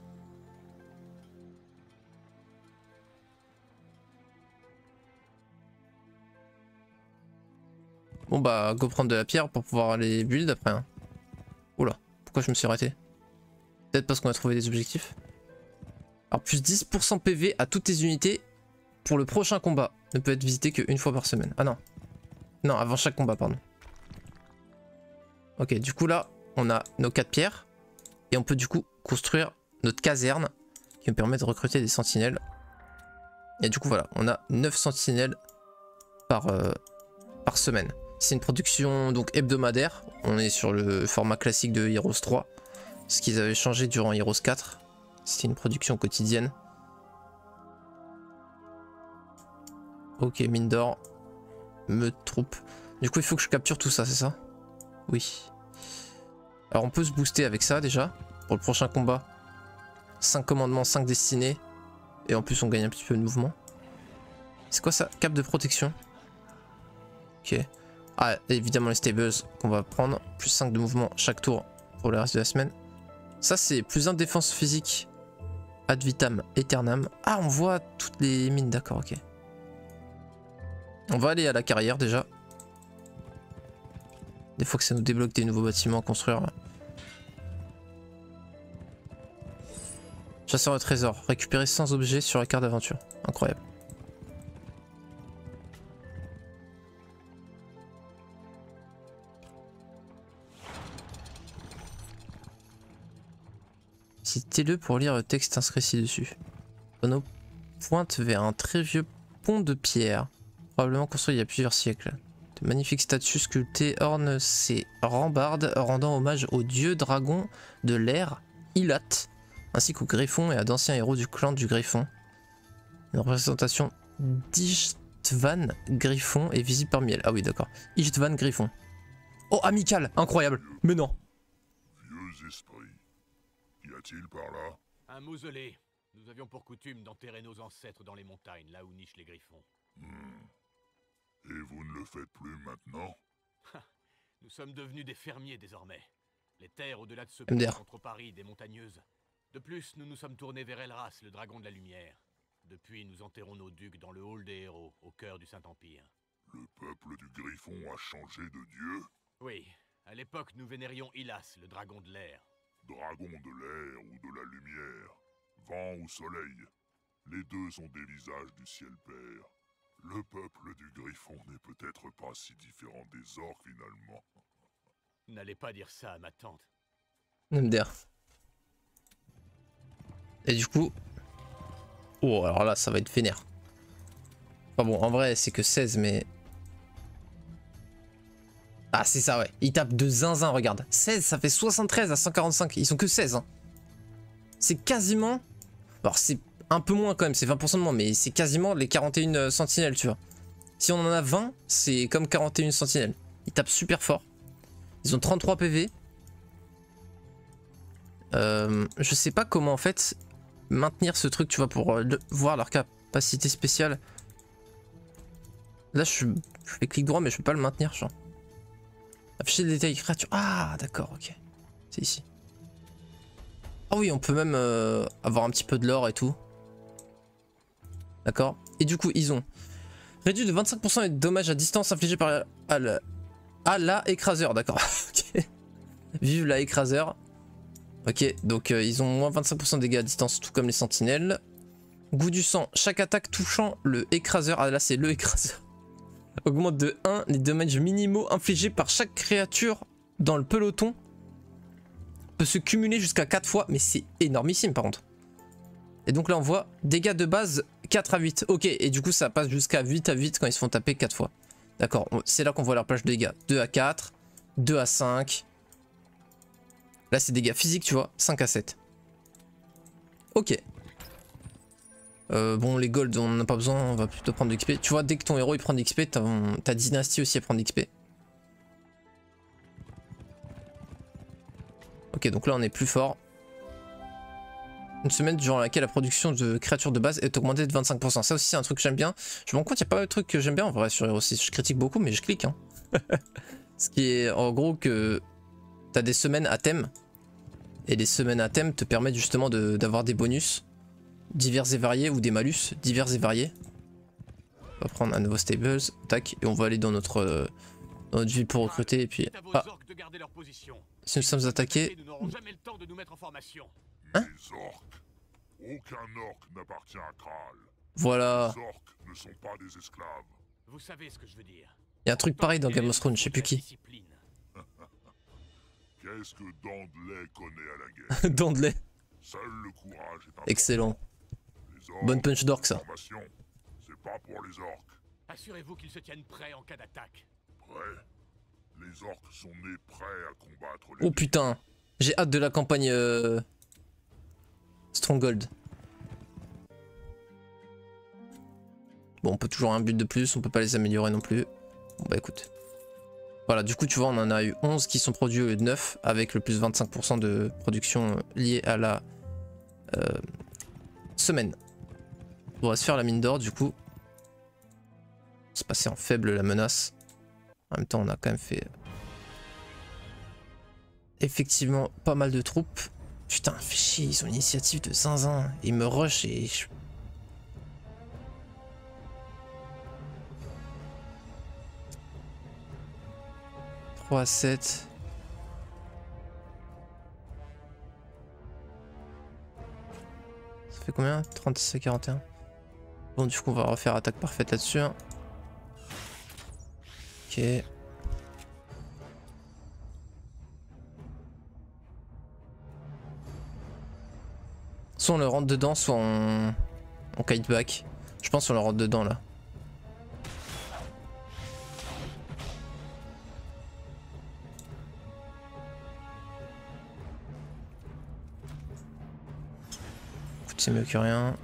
Bon bah, go prendre de la pierre pour pouvoir aller build après. Hein. Oula, pourquoi je me suis arrêté? Peut-être parce qu'on a trouvé des objectifs. Alors plus 10% PV à toutes tes unités pour le prochain combat. Ne peut être visité qu'une fois par semaine. Ah non. Non, avant chaque combat, pardon. Ok, du coup là, on a nos 4 pierres. Et on peut du coup construire notre caserne qui nous permet de recruter des sentinelles. Et du coup voilà, on a 9 sentinelles par semaine. C'est une production donc hebdomadaire. On est sur le format classique de Heroes 3. Ce qu'ils avaient changé durant Heroes 4. C'était une production quotidienne. Ok, mine d'or. Meute troupe. Du coup, il faut que je capture tout ça, c'est ça? Oui. Alors, on peut se booster avec ça déjà. Pour le prochain combat. 5 commandements, 5 destinés. Et en plus, on gagne un petit peu de mouvement. C'est quoi ça? Cap de protection. Ok. Ah, évidemment, les stables qu'on va prendre. Plus 5 de mouvement chaque tour pour le reste de la semaine. Ça, c'est plus 1 de défense physique. Ad vitam aeternam. Ah, on voit toutes les mines, d'accord, ok. On va aller à la carrière déjà. Des fois que ça nous débloque des nouveaux bâtiments à construire. Chasseur de trésors. Récupérer 100 objets sur la carte d'aventure. Incroyable. Citez-le pour lire le texte inscrit ci-dessus. Renaud pointe vers un très vieux pont de pierre, probablement construit il y a plusieurs siècles. De magnifiques statues sculptées ornent ses rambardes, rendant hommage au dieu dragon de l'air, Ilat, ainsi qu'au Griffon et à d'anciens héros du clan du Griffon. Une représentation d'Ishtvan Griffon est visible parmi elles. Ah oui, d'accord. Ishtvan Griffon. Oh, amical, incroyable. Mais non. Vieux esprit. Qu'y a-t-il par là? Un mausolée. Nous avions pour coutume d'enterrer nos ancêtres dans les montagnes, là où nichent les griffons. Et vous ne le faites plus maintenant? Nous sommes devenus des fermiers désormais. Les terres au-delà de ce MDR. pont sont trop arides et montagneuses. De plus, nous nous sommes tournés vers Elras, le dragon de la lumière. Depuis, nous enterrons nos ducs dans le hall des héros, au cœur du Saint-Empire. Le peuple du Griffon a changé de dieu? Oui, à l'époque, nous vénérions Ilas, le dragon de l'air. Dragon de l'air ou de la lumière, vent ou soleil, les deux ont des visages du ciel père. Le peuple du Griffon n'est peut-être pas si différent des orques finalement. N'allez pas dire ça à ma tante. MDR. Et du coup... Oh, alors là, ça va être vénère. Enfin bon, en vrai, c'est que 16, mais... Ah, c'est ça, ouais. Il tape de zinzin, regarde. 16, ça fait 73 à 145. Ils sont que 16. Hein. C'est quasiment... Alors, c'est un peu moins quand même, c'est 20% de moins, mais c'est quasiment les 41 sentinelles, tu vois. Si on en a 20, c'est comme 41 sentinelles. Ils tapent super fort. Ils ont 33 PV. Je sais pas comment, en fait, maintenir ce truc, tu vois, pour voir leur capacité spéciale. Là, je fais clic droit, mais je peux pas le maintenir, genre. Afficher les détails créatures. Ah, d'accord, ok. C'est ici. Ah oui, on peut même avoir un petit peu de l'or et tout. D'accord. Et du coup, ils ont réduit de 25% les dommages à distance infligés par la écraseur. D'accord. Okay. Vive la écraseur. Ok, donc ils ont moins 25% de dégâts à distance, tout comme les sentinelles. Goût du sang. Chaque attaque touchant le écraseur. Ah là, c'est le écraseur. Augmente de 1 les dommages minimaux infligés par chaque créature dans le peloton. Peut se cumuler jusqu'à 4 fois, mais c'est énormissime par contre. Et donc là on voit dégâts de base 4 à 8. Ok, et du coup ça passe jusqu'à 8 à 8 quand ils se font taper 4 fois. D'accord, c'est là qu'on voit leur plage de dégâts. 2 à 4, 2 à 5. Là c'est dégâts physiques, tu vois, 5 à 7. Ok. Bon, les golds, on n'en a pas besoin, on va plutôt prendre de l'XP. Tu vois, dès que ton héros il prend de l'XP, ta dynastie aussi elle prend de l'XP. Ok, donc là on est plus fort. Une semaine durant laquelle la production de créatures de base est augmentée de 25%. Ça aussi c'est un truc que j'aime bien. Je me rends compte, il y a pas mal de trucs que j'aime bien en vrai sur Heroes 6. Je critique beaucoup, mais je clique. Hein. Ce qui est en gros que t'as des semaines à thème. Et les semaines à thème te permettent justement d'avoir des bonus divers et variés ou des malus divers et variés. On va prendre un nouveau stables, tac, et on va aller dans notre dans notre vie pour recruter et puis... C'est à vos Ah, orques de garder leur position. si nous sommes attaqués... Nous n'aurons jamais le temps de nous mettre en formation. Hein? Les orques. Aucun orque n'appartient à Kral. Voilà. Les orques ne sont pas des esclaves. Vous savez ce que je veux dire. Il y a un truc pareil dans Game of Thrones, je sais plus qui. Qu'est-ce que Dandelay connaît à la guerre? Dandelay. Seul le courage est important. Excellent. Les orques, Bonne punch d'orque ça. formation, c'est pas pour les orques. Assurez-vous qu'ils se tiennent prêts en cas d'attaque. Prêts? Les orques sont nés prêts à combattre les... Oh putain. J'ai hâte de la campagne Stronghold. Bon, on peut toujours un but de plus, on peut pas les améliorer non plus. Bon bah écoute. Voilà, du coup tu vois on en a eu 11 qui sont produits au lieu de 9 avec le plus 25% de production liée à la semaine. On va se faire la mine d'or du coup. Se passer en faible la menace. En même temps on a quand même fait effectivement pas mal de troupes. Putain, fais chier, ils ont une initiative de zinzin. Ils me rushent et je... à 7. Ça fait combien? 36 à 41. Bon, du coup, on va refaire attaque parfaite là-dessus. Ok. Soit on le rentre dedans, soit on kite back. Je pense qu'on le rentre dedans là. C'est mieux que rien.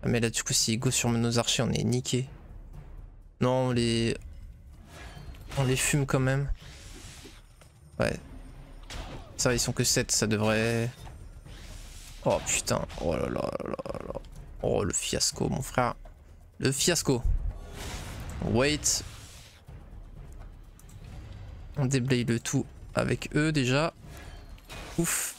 Ah mais là du coup s'il go sur nos archers on est niqué. Non on les fume quand même. Ouais. Ça ils sont que 7, ça devrait... Oh putain, oh là là là là. Oh le fiasco mon frère. Le fiasco. Wait. On déblaye le tout avec eux déjà. Ouf.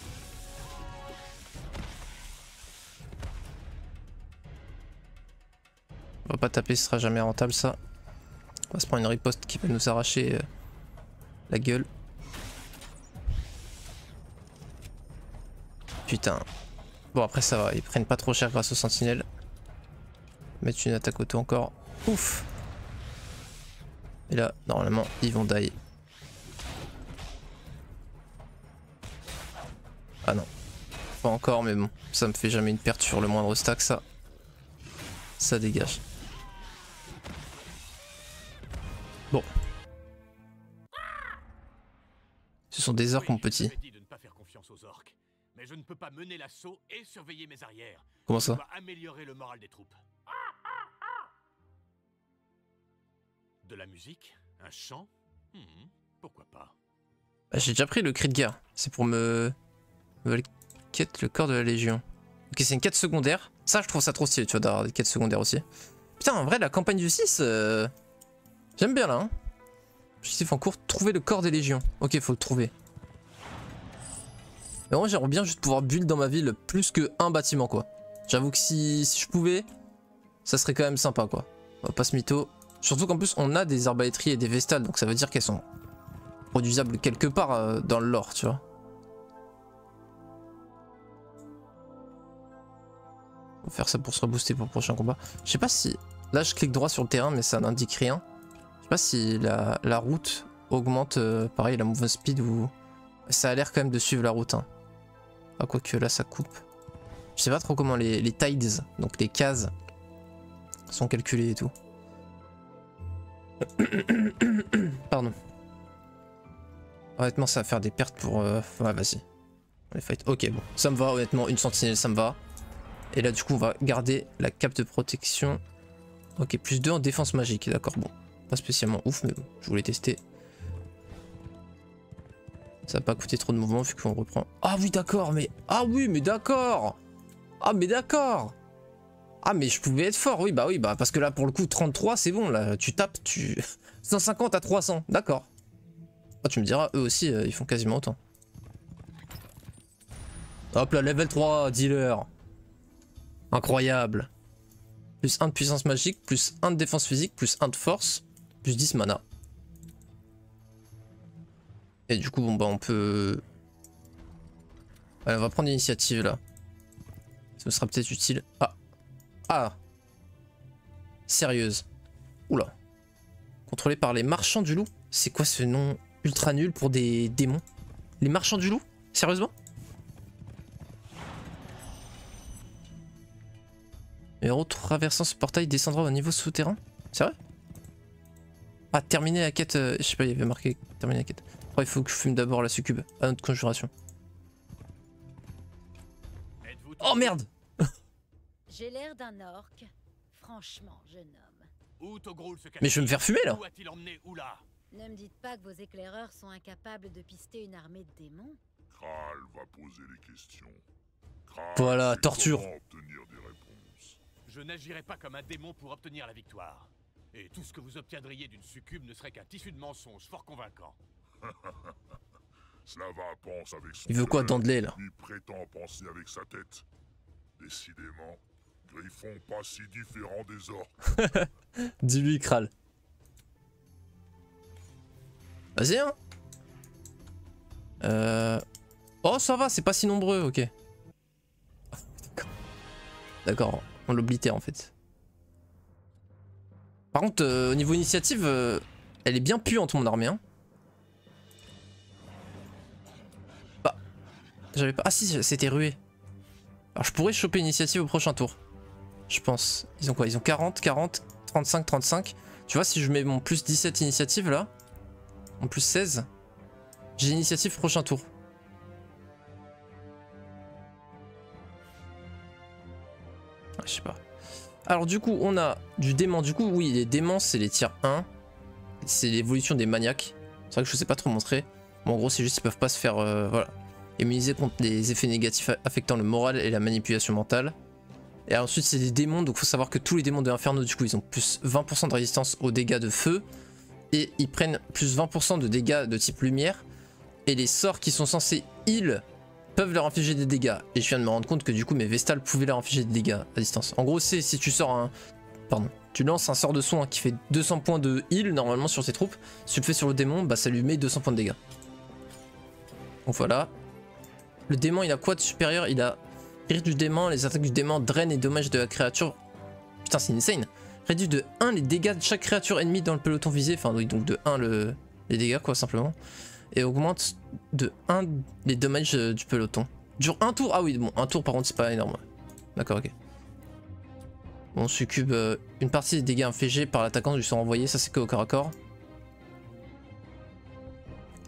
On va pas taper, ce sera jamais rentable ça. On va se prendre une riposte qui va nous arracher la gueule. Putain. Bon après ça va, ils prennent pas trop cher grâce aux sentinelles. Mettre une attaque auto encore. Ouf. Et là, normalement, ils vont die. Ah non. Pas encore, mais bon. Ça me fait jamais une perte sur le moindre stack ça. Ça dégage. Bon. Ce sont des orques, mon petit. Dit de ne pas faire confiance aux orques, mais je ne peux pas mener l'assaut et surveiller mes arrières. Comment ça? Je dois améliorer le moral des troupes. De la musique? Un chant? Pourquoi pas? Bah, j'ai déjà pris le cri de guerre. C'est pour me quête le corps de la Légion. Ok, c'est une quête secondaire. Ça, je trouve ça trop stylé, tu vois, d'avoir des quêtes secondaires aussi. Putain, en vrai, la campagne du 6, j'aime bien là. Hein. Objectif en cours, trouver le corps des légions. Ok, faut le trouver. Mais moi, j'aimerais bien juste pouvoir build dans ma ville plus qu'un bâtiment, quoi. J'avoue que si je pouvais, ça serait quand même sympa, quoi. On va pas se mytho. Surtout qu'en plus, on a des arbalétries et des vestales, donc ça veut dire qu'elles sont produisables quelque part dans le lore, tu vois. On va faire ça pour se rebooster pour le prochain combat. Je sais pas si... Là, je clique droit sur le terrain, mais ça n'indique rien. Je sais pas si la route augmente, pareil, la movement speed ou... Ça a l'air quand même de suivre la route. Hein. Ah, quoique là, ça coupe. Je sais pas trop comment les tides, donc les cases, sont calculées et tout. Pardon. Honnêtement, ça va faire des pertes pour... Ouais, vas-y. On les fight. Ok, bon. Ça me va, honnêtement. Une sentinelle, ça me va. Et là, du coup, on va garder la cape de protection. Ok, plus 2 en défense magique. D'accord, bon. Pas spécialement ouf, mais bon, je voulais tester. Ça va pas coûter trop de mouvement vu qu'on reprend. Ah oui, d'accord, mais... Ah oui, mais d'accord. Ah, mais d'accord. Ah, mais je pouvais être fort, oui, bah, parce que là, pour le coup, 33, c'est bon, là. Tu tapes, tu... 150 à 300, d'accord. Ah, tu me diras, eux aussi, ils font quasiment autant. Hop là, level 3, dealer. Incroyable. Plus 1 de puissance magique, plus 1 de défense physique, plus 1 de force, plus 10 mana. Et du coup, bon bah on peut... Allez, on va prendre l'initiative là. Ça sera peut-être utile. Ah. Ah. Sérieuse. Oula. Contrôlé par les marchands du loup. C'est quoi ce nom ultra nul pour des démons? Les marchands du loup? Sérieusement? Le héros traversant ce portail descendra au niveau souterrain? C'est vrai? Ah, terminer la quête. Je sais pas, il y avait marqué terminer la quête. Oh, il faut que je fume d'abord la succube à notre conjuration. Oh merde! J'ai l'air d'un orc. Franchement, jeune homme. Où Togrul se cache-t-il? Mais je vais me faire fumer là! Où a-t-il emmené Oula? Ne me dites pas que vos éclaireurs sont incapables de pister une armée de démons. Kral va poser les questions. Kral Voilà, sait torture. comment obtenir des réponses. Je n'agirai pas comme un démon pour obtenir la victoire. Et tout ce que vous obtiendriez d'une succube ne serait qu'un tissu de mensonges fort convaincant. Slava pense avec son Il veut quoi, cœur, Dandelé là? il prétend penser avec sa tête. Décidément, Griffon pas si différent des orques. Dis-lui, Kral. Vas-y, hein. Oh, ça va, c'est pas si nombreux, ok. D'accord, on l'oblitère en fait. Par contre, au niveau initiative, elle est bien puante mon armée, hein. Bah, j'avais pas... Ah si, c'était rué. Alors je pourrais choper l'initiative au prochain tour. Je pense. Ils ont quoi? Ils ont 40, 40, 35, 35. Tu vois, si je mets mon plus 17 initiative là, en plus 16, j'ai l'initiative prochain tour. Ah, je sais pas. Alors du coup, on a du dément. Du coup, oui, les déments, c'est les tiers 1. C'est l'évolution des maniaques. C'est vrai que je sais pas trop montrer. Bon, en gros, c'est juste qu'ils peuvent pas se faire voilà, immuniser contre les effets négatifs affectant le moral et la manipulation mentale. Et ensuite, c'est des démons. Donc, il faut savoir que tous les démons de l'Inferno, du coup, ils ont plus 20% de résistance aux dégâts de feu. Et ils prennent plus 20% de dégâts de type lumière. Et les sorts qui sont censés heal peuvent leur infliger des dégâts. Et je viens de me rendre compte que du coup mes Vestales pouvaient leur infliger des dégâts à distance. En gros, c'est si tu sors un... Pardon. Tu lances un sort de soin qui fait 200 points de heal normalement sur tes troupes. Si tu le fais sur le démon, bah ça lui met 200 points de dégâts. Donc voilà. Le démon, il a quoi de supérieur? Il a rire du démon, les attaques du démon drainent les dommages de la créature. Putain, c'est insane. Réduit de 1 les dégâts de chaque créature ennemie dans le peloton visé. Enfin, oui, donc de 1 les dégâts, quoi, simplement. Et augmente de 1 les dommages du peloton. Dure un tour. Ah oui, bon, un tour par contre, c'est pas énorme. D'accord, ok. Bon, succube une partie des dégâts infligés par l'attaquant lui sont renvoyés. Ça, c'est que au corps à corps.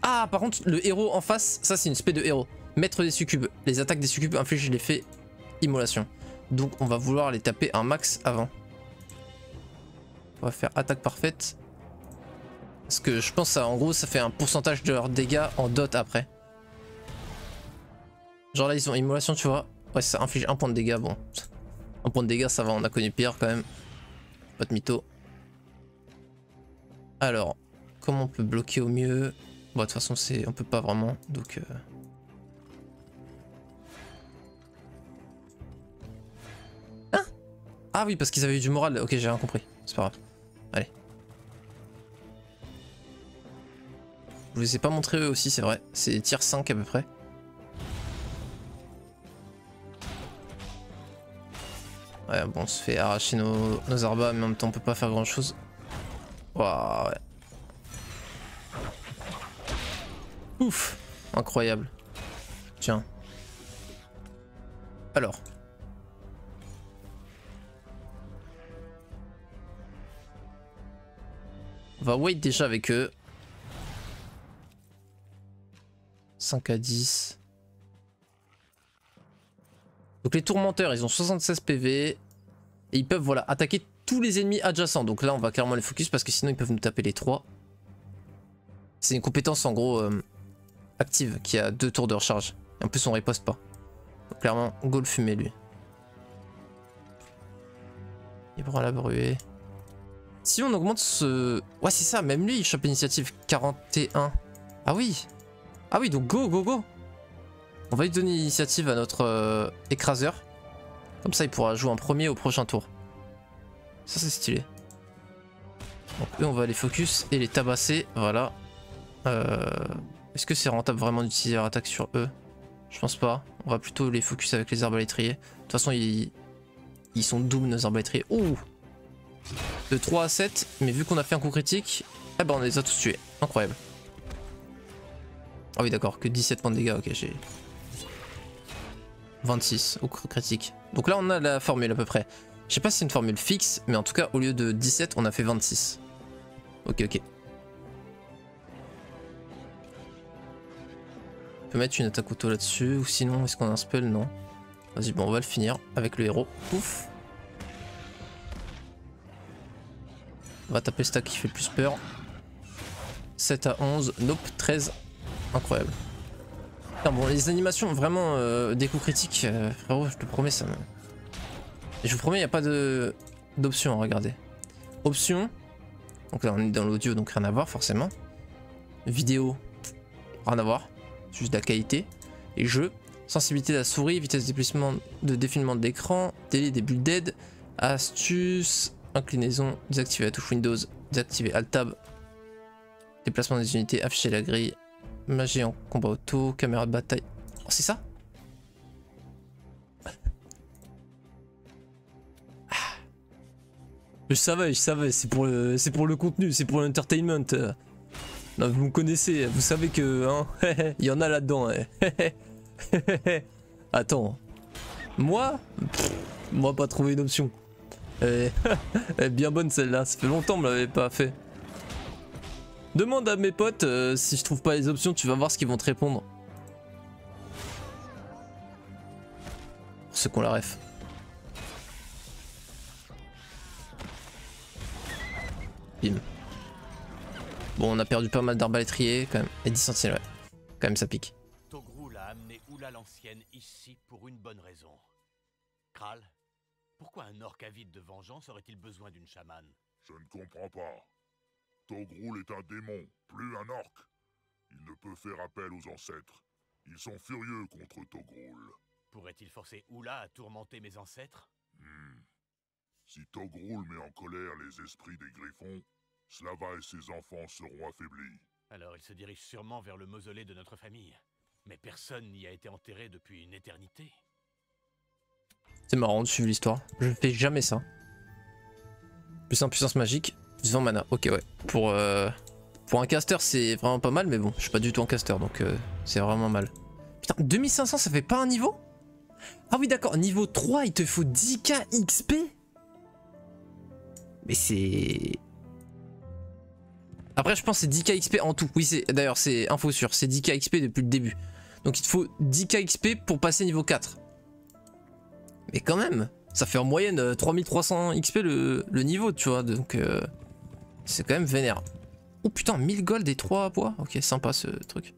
Ah, par contre, le héros en face, ça, c'est une spé de héros. Maître des succubes. Les attaques des succubes infligent l'effet immolation. Donc, on va vouloir les taper un max avant. On va faire attaque parfaite. Parce que je pense en gros ça fait un pourcentage de leurs dégâts en dot après. Genre là ils ont immolation, tu vois. Ouais, ça inflige 1 point de dégâts. Bon, 1 point de dégâts ça va, on a connu pire quand même. Pas de mytho. Alors, comment on peut bloquer au mieux? Bon, de toute façon on peut pas vraiment, donc Hein? Ah oui, parce qu'ils avaient eu du moral. Ok, j'ai rien compris, c'est pas grave. Allez. Je vous les ai pas montré eux aussi, c'est vrai. C'est tier 5 à peu près. Ouais, bon, on se fait arracher nos arbas, mais en même temps, on peut pas faire grand chose. Waouh, ouais. Ouf, incroyable. Tiens. Alors. On va wait déjà avec eux. 5 à 10. Donc les tourmenteurs, ils ont 76 PV. Et ils peuvent voilà, attaquer tous les ennemis adjacents. Donc là, on va clairement les focus parce que sinon, ils peuvent nous taper les 3. C'est une compétence en gros active qui a 2 tours de recharge. Et en plus, on riposte pas. Donc clairement, go le fumer lui. Il prend la bruée. Si on augmente ce... Ouais, c'est ça, même lui, il chope l'initiative 41. Ah oui. Ah oui, donc go, go, go. On va lui donner l'initiative à notre écraseur. Comme ça, il pourra jouer en premier au prochain tour. Ça, c'est stylé. Donc eux, on va les focus et les tabasser. Voilà. Est-ce que c'est rentable vraiment d'utiliser leur attaque sur eux? Je pense pas. On va plutôt les focus avec les arbalétriers. De toute façon, ils sont doubles nos arbalétriers. Ouh! De 3 à 7, mais vu qu'on a fait un coup critique, eh ben on les a tous tués. Incroyable. Ah oui d'accord, que 17 points de dégâts, ok j'ai... 26 au coup critique. Donc là on a la formule à peu près. Je sais pas si c'est une formule fixe, mais en tout cas au lieu de 17 on a fait 26. Ok. On peut mettre une attaque auto là-dessus, ou sinon est-ce qu'on a un spell? Non. Vas-y bon on va le finir avec le héros. Pouf. On va taper le stack qui fait le plus peur. 7 à 11, nope, 13. Incroyable. Putain, bon, les animations, vraiment, des coups critiques, frérot, je te promets, ça me... Et je vous promets, il n'y a pas d'option, regardez. Option, donc là on est dans l'audio, donc rien à voir forcément. Vidéo, rien à voir, juste de la qualité. Et jeu, sensibilité de la souris, vitesse de défilement de l'écran, délai des bulles d'aide, astuce, inclinaison, désactiver la touche Windows, désactiver Alt-Tab, déplacement des unités, afficher la grille, magie en combat auto, caméra de bataille. Oh, c'est ça? Je savais, c'est pour le contenu, c'est pour l'entertainment. Non, vous me connaissez, vous savez que hein, il y en a là-dedans. Attends, moi pas trouvé une option. Elle est bien bonne celle-là, ça fait longtemps que je l'avais pas fait. Demande à mes potes si je trouve pas les options, tu vas voir ce qu'ils vont te répondre. Pour ceux qui ont la ref. Bim. Bon, on a perdu pas mal d'arbalétriers quand même. Et 10 sentinelles, ouais. Quand même, ça pique. Togrul a amené Oula l'ancienne ici pour une bonne raison. Kral, pourquoi un orc avide de vengeance aurait-il besoin d'une chamane? Je ne comprends pas. Togrul est un démon, plus un orc. Il ne peut faire appel aux ancêtres. Ils sont furieux contre Togrul. Pourrait-il forcer Oula à tourmenter mes ancêtres? Si Togrul met en colère les esprits des griffons, Slava et ses enfants seront affaiblis. Alors il se dirige sûrement vers le mausolée de notre famille. Mais personne n'y a été enterré depuis une éternité. C'est marrant de suivre l'histoire. Je fais jamais ça. Plus 1 puissance magique, plus 20 mana. Ok, ouais. Pour un caster, c'est vraiment pas mal, mais bon, je suis pas du tout un caster, donc c'est vraiment mal. Putain, 2500, ça fait pas un niveau? Ah oui, d'accord. Niveau 3, il te faut 10k XP? Mais c'est... Après, je pense que c'est 10k XP en tout. Oui, d'ailleurs, c'est info sûre. C'est 10k XP depuis le début. Donc, il te faut 10k XP pour passer niveau 4. Mais quand même, ça fait en moyenne 3300 XP le niveau, tu vois. Donc, c'est quand même vénère. Oh putain, 1000 gold et 3 bois. Ok, sympa ce truc.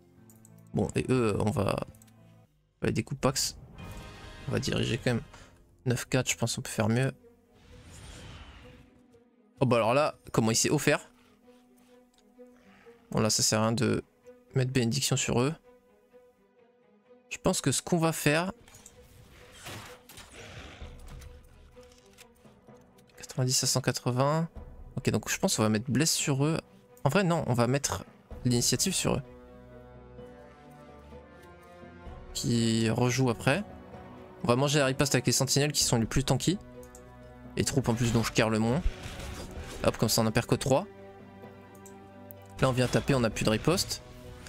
Bon, et eux, on va des coups pax. On va diriger quand même 9-4, je pense qu'on peut faire mieux. Oh bah alors là, comment il s'est offert. Bon là, ça sert à rien de mettre bénédiction sur eux. Je pense que ce qu'on va faire... 90 à 180. Ok, donc je pense qu'on va mettre bless sur eux. En vrai, non, on va mettre l'initiative sur eux. Qui rejoue après. On va manger la riposte avec les sentinelles qui sont les plus tanky. Les troupes en plus dont je carre le moins. Hop, comme ça on en perd que 3. Là on vient taper, on n'a plus de riposte.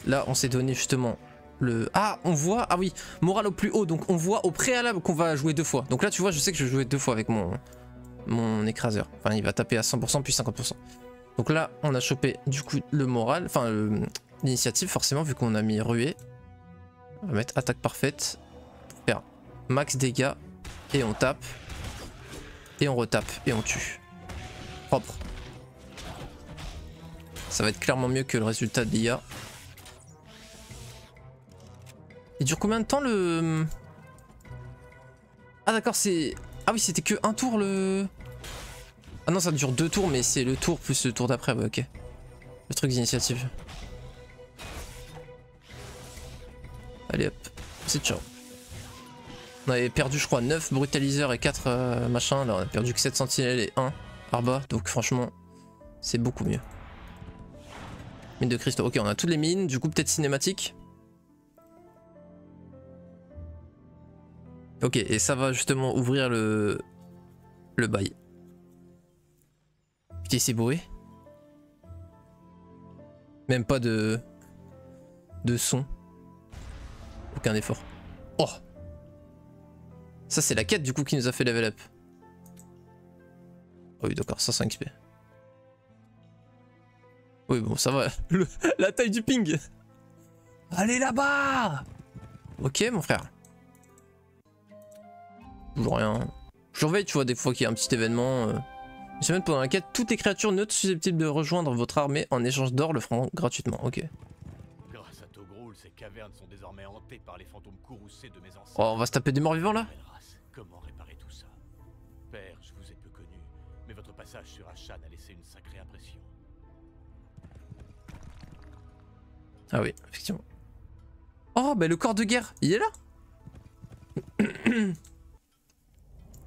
Là on s'est donné justement le... Ah, on voit... Ah oui, morale au plus haut. Donc on voit au préalable qu'on va jouer 2 fois. Donc là tu vois, je sais que je vais jouer 2 fois avec mon écraseur. Enfin, il va taper à 100% puis 50%. Donc là, on a chopé du coup le moral, enfin l'initiative forcément vu qu'on a mis ruée. On va mettre attaque parfaite, faire max dégâts et on tape et on retape et on tue. Propre. Ça va être clairement mieux que le résultat de l'IA. Il dure combien de temps le... Ah d'accord, c'est... Ah oui, c'était que un tour le... Ah non, ça dure 2 tours, mais c'est le tour plus le tour d'après, ouais, ok. Le truc d'initiative. Allez hop, c'est ciao. On avait perdu je crois 9 brutaliseurs et 4 machins, là on a perdu que 7 sentinelles et 1 arba, donc franchement c'est beaucoup mieux. Mine de cristaux. Ok, on a toutes les mines. Du coup, peut-être cinématique. Ok, et ça va justement ouvrir le bail. Putain, c'est bourré. Même pas de son. Aucun effort. Oh! Ça, c'est la quête du coup qui nous a fait level up. Oh oui, d'accord, 105 XP. Oui, bon, ça va. La taille du ping! Allez là-bas! Ok, mon frère. Toujours rien. Je surveille, tu vois, des fois qu'il y a un petit événement. Une semaine pendant la quête, toutes les créatures neutres susceptibles de rejoindre votre armée en échange d'or le feront gratuitement. Ok. Grâce à Togrul, ces cavernes sont désormais hantées par les fantômes courroucés de mes ancêtres. Oh, on va se taper des morts vivants là? Comment réparer tout ça? Père, je vous ai peu connu, mais votre passage sur Ashan a laissé une sacrée impression. Ah oui, effectivement. Oh, bah le corps de guerre, il est là.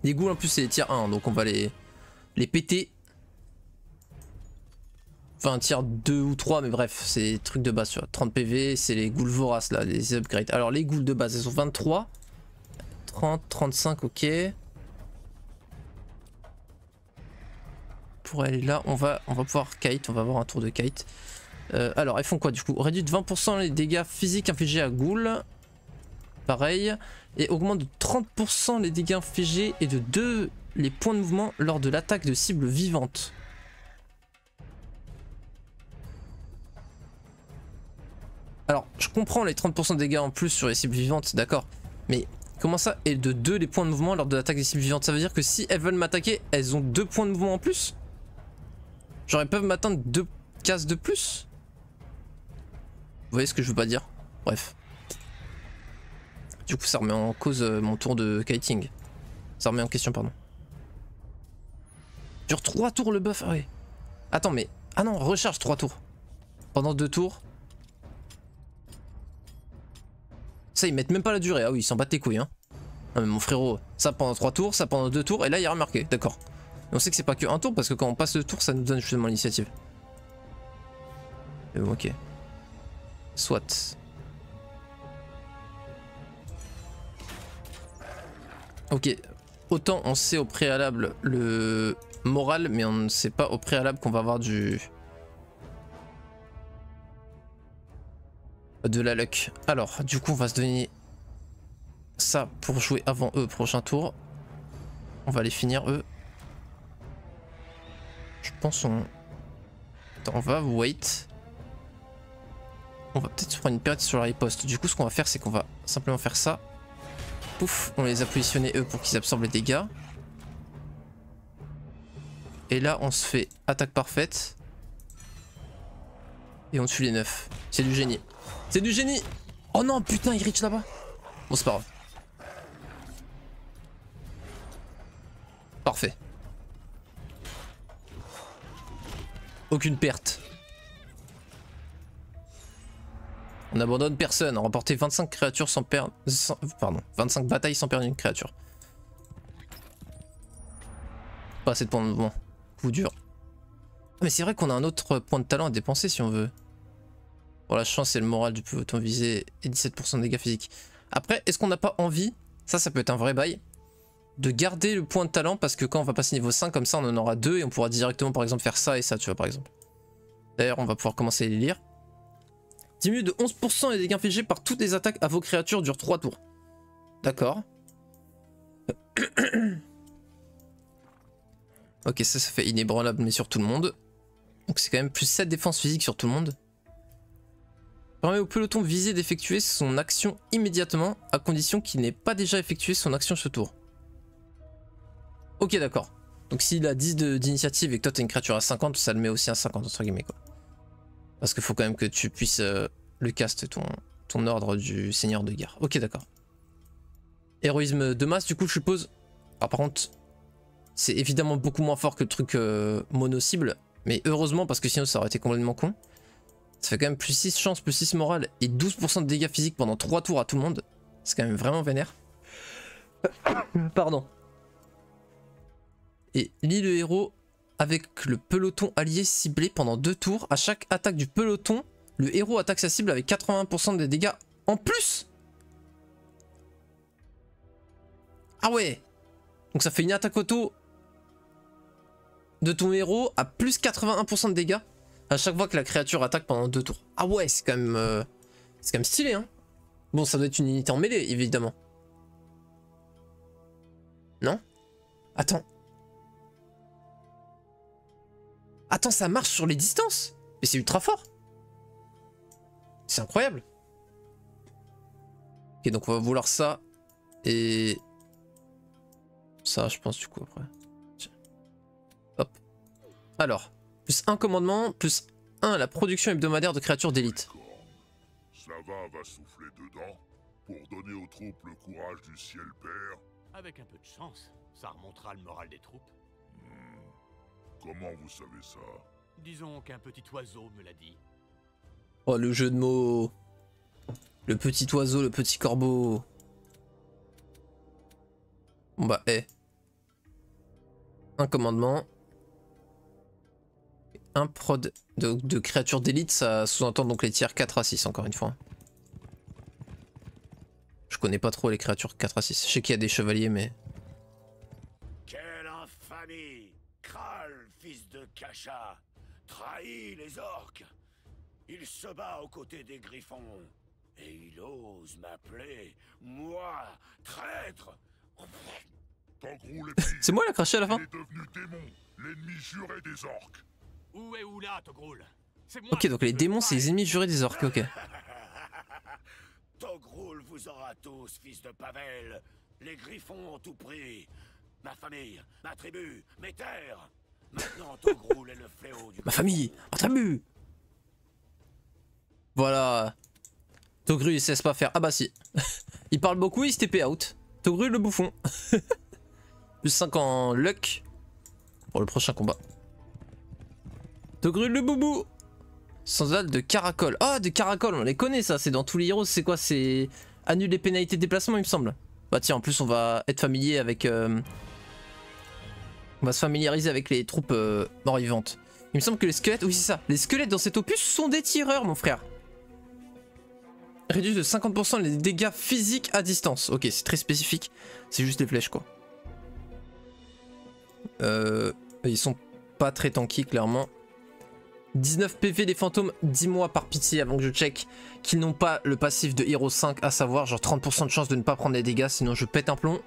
Les ghouls en plus c'est les tiers 1, donc on va les péter. Enfin tiers 2 ou 3, mais bref, c'est des trucs de base, tu vois. 30 PV, c'est les ghouls voraces là, les upgrades. Alors les ghouls de base, elles sont 23. 30, 35, ok. Pour aller là, on va pouvoir kite, on va avoir un tour de kite. Alors, elles font quoi du coup? Réduit de 20% les dégâts physiques infligés à Ghoul. Pareil. Et augmente de 30% les dégâts infligés et de 2 les points de mouvement lors de l'attaque de cibles vivantes. Alors, je comprends les 30% de dégâts en plus sur les cibles vivantes, d'accord. Mais comment ça? Et de 2 les points de mouvement lors de l'attaque des cibles vivantes? Ça veut dire que si elles veulent m'attaquer, elles ont 2 points de mouvement en plus? Genre, elles peuvent m'atteindre 2 cases de plus? Vous voyez ce que je veux pas dire? Bref. Du coup, ça remet en cause mon tour de kiting. Ça remet en question, pardon. Dure 3 tours le buff? Ah oui. Attends, mais... Ah non, recharge 3 tours. Pendant 2 tours. Ça, ils mettent même pas la durée. Ah oui, ils s'en battent les couilles, hein. Non mais mon frérot, ça pendant 3 tours, ça pendant 2 tours, et là, il y a remarqué. D'accord. On sait que c'est pas que 1 tour, parce que quand on passe le tour, ça nous donne justement l'initiative. Mais bon, ok. Soit. Ok, autant on sait au préalable le moral, mais on ne sait pas au préalable qu'on va avoir de la luck. Alors, du coup, on va se donner ça pour jouer avant eux prochain tour. On va les finir eux. Je pense on... Attends, on va wait. On va peut-être se prendre une période sur la riposte. Du coup, ce qu'on va faire, c'est qu'on va simplement faire ça. Pouf, on les a positionnés eux pour qu'ils absorbent les dégâts. Et là, on se fait attaque parfaite. Et on tue les 9. C'est du génie. C'est du génie! Oh non, putain, il reach là-bas. Bon, c'est pas grave. Parfait. Aucune perte. On abandonne personne. On a remporté 25 créatures sans perdre... Pardon, 25 batailles sans perdre une créature. Pas assez de points de mouvement. Coup dur. Mais c'est vrai qu'on a un autre point de talent à dépenser si on veut. Bon, la chance et le moral du peloton visé et 17% de dégâts physiques. Après, est-ce qu'on n'a pas envie, ça peut être un vrai bail, de garder le point de talent parce que quand on va passer niveau 5, comme ça on en aura 2 et on pourra directement par exemple faire ça et ça, tu vois, par exemple. D'ailleurs, on va pouvoir commencer à les lire. Diminue de 11% les dégâts infligés par toutes les attaques à vos créatures durent 3 tours. D'accord. Ok, ça fait inébranlable mais sur tout le monde. Donc c'est quand même plus 7 défense physique sur tout le monde. Permet au peloton visé d'effectuer son action immédiatement à condition qu'il n'ait pas déjà effectué son action ce tour. Ok, d'accord. Donc s'il a 10 d'initiative et que toi t'as une créature à 50, ça le met aussi à 50 entre guillemets quoi. Parce qu'il faut quand même que tu puisses le cast ton ordre du seigneur de guerre. Ok, d'accord. Héroïsme de masse, du coup, je suppose. Alors, par contre, c'est évidemment beaucoup moins fort que le truc mono-cible. Mais heureusement, parce que sinon ça aurait été complètement con. Ça fait quand même plus 6 chance, plus 6 morale et 12% de dégâts physiques pendant 3 tours à tout le monde. C'est quand même vraiment vénère. Pardon. Et lis le héros avec le peloton allié ciblé pendant 2 tours. À chaque attaque du peloton, le héros attaque sa cible avec 81% des dégâts en plus. Ah ouais. Donc ça fait une attaque auto de ton héros à plus 81% de dégâts à chaque fois que la créature attaque pendant 2 tours. Ah ouais, c'est quand même stylé, hein. Bon, ça doit être une unité en mêlée, évidemment. Non? Attends. Attends, ça marche sur les distances? Mais c'est ultra fort. C'est incroyable. Ok, donc on va vouloir ça. Et... ça, je pense, du coup, après. Tiens. Hop. Alors, plus 1 commandement, plus 1 à la production hebdomadaire de créatures d'élite. Slava va souffler dedans pour donner aux troupes le courage du ciel père. Avec un peu de chance, ça remontera le moral des troupes. Comment vous savez ça? Disons qu'un petit oiseau me l'a dit. Oh, le jeu de mots. Le petit oiseau, le petit corbeau. Bon bah, un commandement. Un prod de créatures d'élite, ça sous-entend donc les tiers 4 à 6, encore une fois. Je connais pas trop les créatures 4 à 6. Je sais qu'il y a des chevaliers, mais... Quelle infamie! Kral, fils de Kasha, trahit les orques. Il se bat aux côtés des griffons. Et il ose m'appeler, moi, traître. Togrul est pire. C'est moi la craché à la fin? Il est devenu démon, l'ennemi juré des orques. Où est Oula, Togrul? C'est moi. Ok, donc les démons, c'est les ennemis jurés des orques, ok. Togrul vous aura tous, fils de Pavel. Les griffons ont tout pris. Ma famille, ma tribu, mes terres. Maintenant, Togrul est le fléau du... Ma famille, ma tribu. Voilà. Togrul, il cesse pas faire. Ah bah si. Il parle beaucoup, il se TP out. Togrul le bouffon. Plus 5 en luck pour le prochain combat. Togrul le boubou. Sandales de caracol. Ah, de caracol, on les connaît ça, c'est dans tous les héros. C'est quoi? C'est annule les pénalités de déplacement, il me semble. Bah tiens, en plus on va être familier avec... On va se familiariser avec les troupes mort-vivantes. Il me semble que les squelettes... Oui, c'est ça. Les squelettes dans cet opus sont des tireurs, mon frère. Réduit de 50% les dégâts physiques à distance. Ok, c'est très spécifique. C'est juste les flèches, quoi. Ils sont pas très tanky, clairement. 19 PV les fantômes, dis-moi par pitié avant que je check qu'ils n'ont pas le passif de Hero 5, à savoir genre 30% de chance de ne pas prendre les dégâts, sinon je pète un plomb.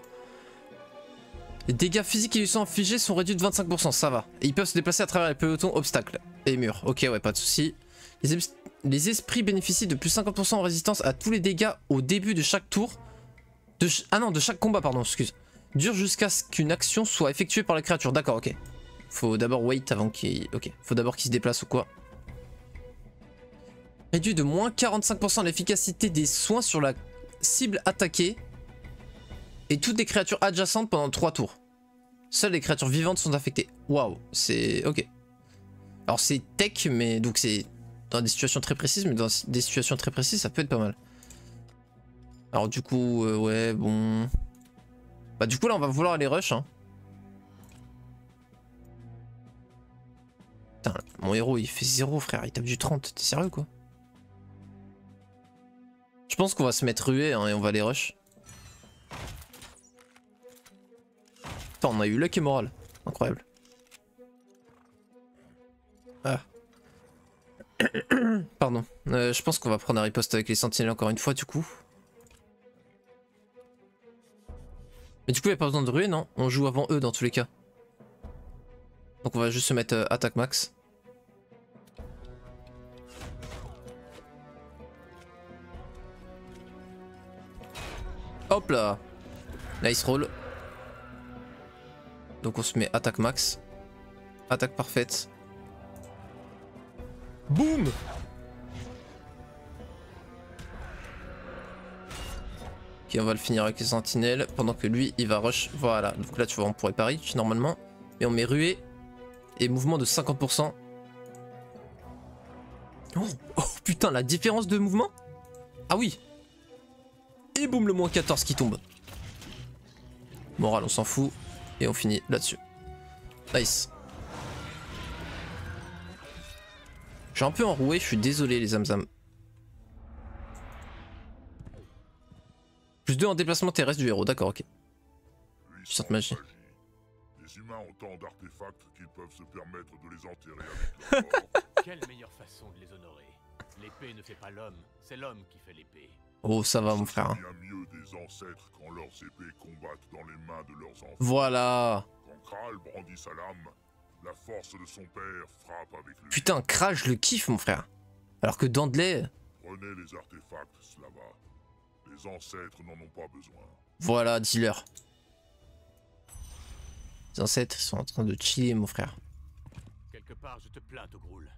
Les dégâts physiques qui lui sont infligés sont réduits de 25%, ça va. Et ils peuvent se déplacer à travers les pelotons, obstacles et murs. Ok, ouais, pas de soucis. Les esprits bénéficient de plus 50% en résistance à tous les dégâts au début de chaque tour. De chaque combat, pardon, excuse. Dure jusqu'à ce qu'une action soit effectuée par la créature. D'accord, ok. Faut d'abord wait avant qu'il... Ok, faut d'abord qu'il se déplace ou quoi. Réduit de moins 45% l'efficacité des soins sur la cible attaquée. Et toutes les créatures adjacentes pendant 3 tours. Seules les créatures vivantes sont affectées. Waouh, c'est... Ok. Alors c'est tech, mais donc c'est dans des situations très précises, mais dans des situations très précises, ça peut être pas mal. Alors du coup, ouais, bon... Bah du coup là, on va vouloir aller rush, hein. Putain, mon héros il fait 0 frère, il tape du 30, t'es sérieux quoi? Je pense qu'on va se mettre rué hein, et on va aller rush. Putain, on a eu luck et moral, incroyable. Ah. Pardon, je pense qu'on va prendre un riposte avec les sentinelles encore une fois du coup. Mais du coup il n'y a pas besoin de ruer non? On joue avant eux dans tous les cas. Donc on va juste se mettre attaque max. Hop là. Nice roll. Donc on se met attaque max. Attaque parfaite. Boum. Ok, on va le finir avec les sentinelles pendant que lui il va rush. Voilà, donc là tu vois on pourrait pari normalement. Et on met ruée. Et mouvement de 50%. Oh putain, la différence de mouvement. Ah oui. Et boum, le moins 14 qui tombe. Moral, on s'en fout. Et on finit là-dessus. Nice. suis un peu enroué, je suis désolé les Zamzam. Plus 2 en déplacement terrestre du héros, d'accord, ok. Puissante magie. Les humains ont tant d'artefacts qu'ils peuvent se permettre de les enterrer avec leur mort. Quelle meilleure façon de les honorer. L'épée ne fait pas l'homme, c'est l'homme qui fait l'épée. Oh, ça va mon frère. C'est bien mieux des ancêtres quand leurs épées combattent dans les mains de leurs enfants. Voilà. Quand Kral brandit sa lame, la force de son père frappe avec lui. Putain, Kral, je le kiffe mon frère. Alors que Dandley... Prenez les artefacts, Slava. Les ancêtres n'en ont pas besoin. Voilà, dealer. Les ancêtres sont en train de chiller mon frère. Quelque part, je te plains, Togrul.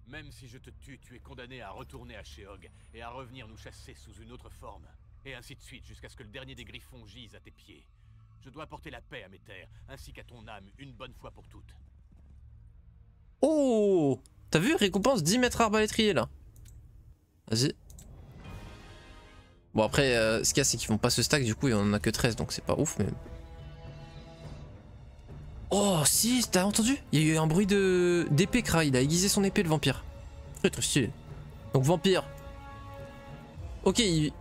Même si je te tue, tu es condamné à retourner à Sheog et à revenir nous chasser sous une autre forme. Et ainsi de suite, jusqu'à ce que le dernier des griffons gise à tes pieds. Je dois apporter la paix à mes terres, ainsi qu'à ton âme, une bonne fois pour toutes. Oh, t'as vu, récompense 10 mètres arbalétrier là. Vas-y. Bon après, ce qu'il y a c'est qu'ils vont pas se stack, du coup il y en a que 13, donc c'est pas ouf mais... Oh si, t'as entendu? Il y a eu un bruit d'épée Kra, il a aiguisé son épée le vampire. Très très stylé. Donc vampire. Ok, il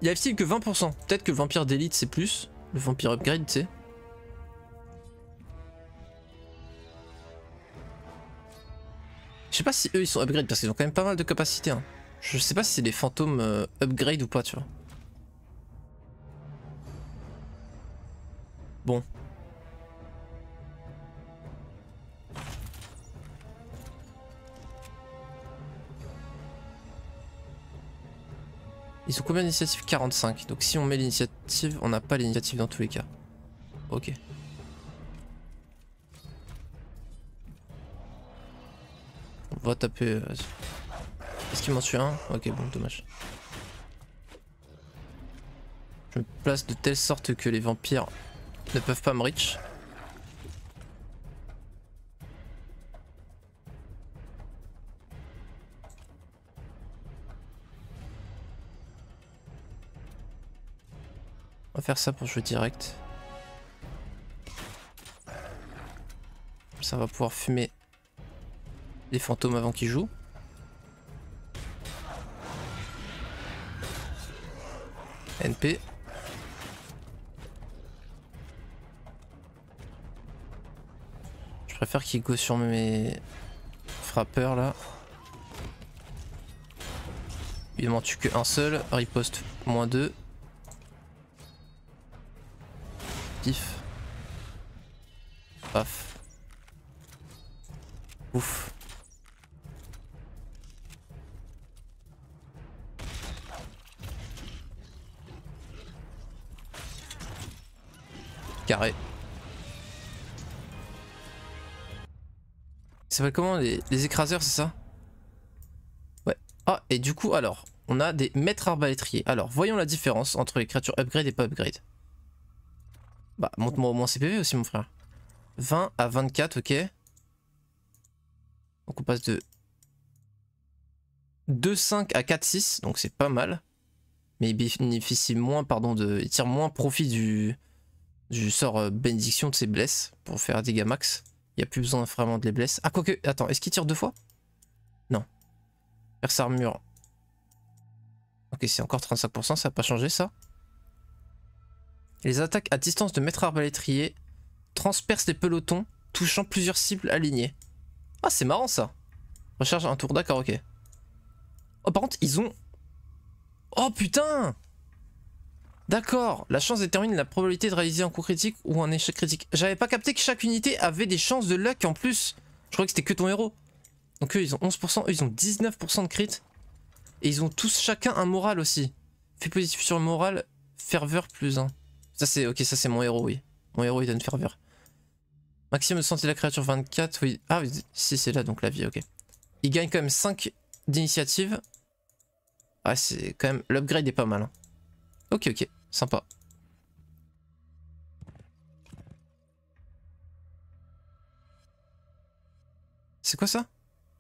a style que 20%. Peut-être que le vampire d'élite c'est plus. Le vampire upgrade, tu sais. Je sais pas si eux ils sont upgrade parce qu'ils ont quand même pas mal de capacité. Hein. Je sais pas si c'est des fantômes upgrade ou pas, tu vois. Bon. Ils ont combien d'initiatives? 45. Donc si on met l'initiative, on n'a pas l'initiative dans tous les cas. Ok. On va taper... Est-ce qu'il m'en tue un? Ok, bon, dommage. Je me place de telle sorte que les vampires ne peuvent pas me reach. On va faire ça pour jouer direct. Ça va pouvoir fumer les fantômes avant qu'ils jouent. NP. Je préfère qu'il go sur mes frappeurs là. Il m'en tue qu'un seul. Riposte -2. Pif. Paf. Ouf. Carré. Ça s'appelle comment les écraseurs, c'est ça? Ouais. Ah, et du coup, alors, on a des maîtres arbalétriers. Alors, voyons la différence entre les créatures upgrade et pas upgrade. Bah, montre-moi au moins ses PV aussi, mon frère. 20 à 24, ok. Donc on passe de 2,5 à 4,6, donc c'est pas mal. Mais il bénéficie moins, pardon, il tire moins profit du sort bénédiction de ses blesses pour faire un dégâts max. Il n'y a plus besoin vraiment de les blesses. Ah, quoique, attends, est-ce qu'il tire 2 fois? Non. Perce armure. Ok, c'est encore 35%, ça n'a pas changé ça. Les attaques à distance de maître arbalétrier transpercent les pelotons, touchant plusieurs cibles alignées. Ah, c'est marrant ça. Recharge un tour, d'accord, ok. Oh, par contre, ils ont... Oh, putain! D'accord, la chance détermine la probabilité de réaliser un coup critique ou un échec critique. J'avais pas capté que chaque unité avait des chances de luck en plus. Je croyais que c'était que ton héros. Donc eux, ils ont 11%, eux, ils ont 19% de crit. Et ils ont tous chacun un moral aussi. Fait positif sur le moral, ferveur +1. Ça c'est ok, ça c'est mon héros, oui. Mon héros il donne ferveur. Maximum de santé de la créature 24, oui. Ah oui, si c'est là donc la vie, ok. Il gagne quand même 5 d'initiative. Ah c'est quand même, l'upgrade est pas mal. Hein. Ok, ok, sympa. C'est quoi ça?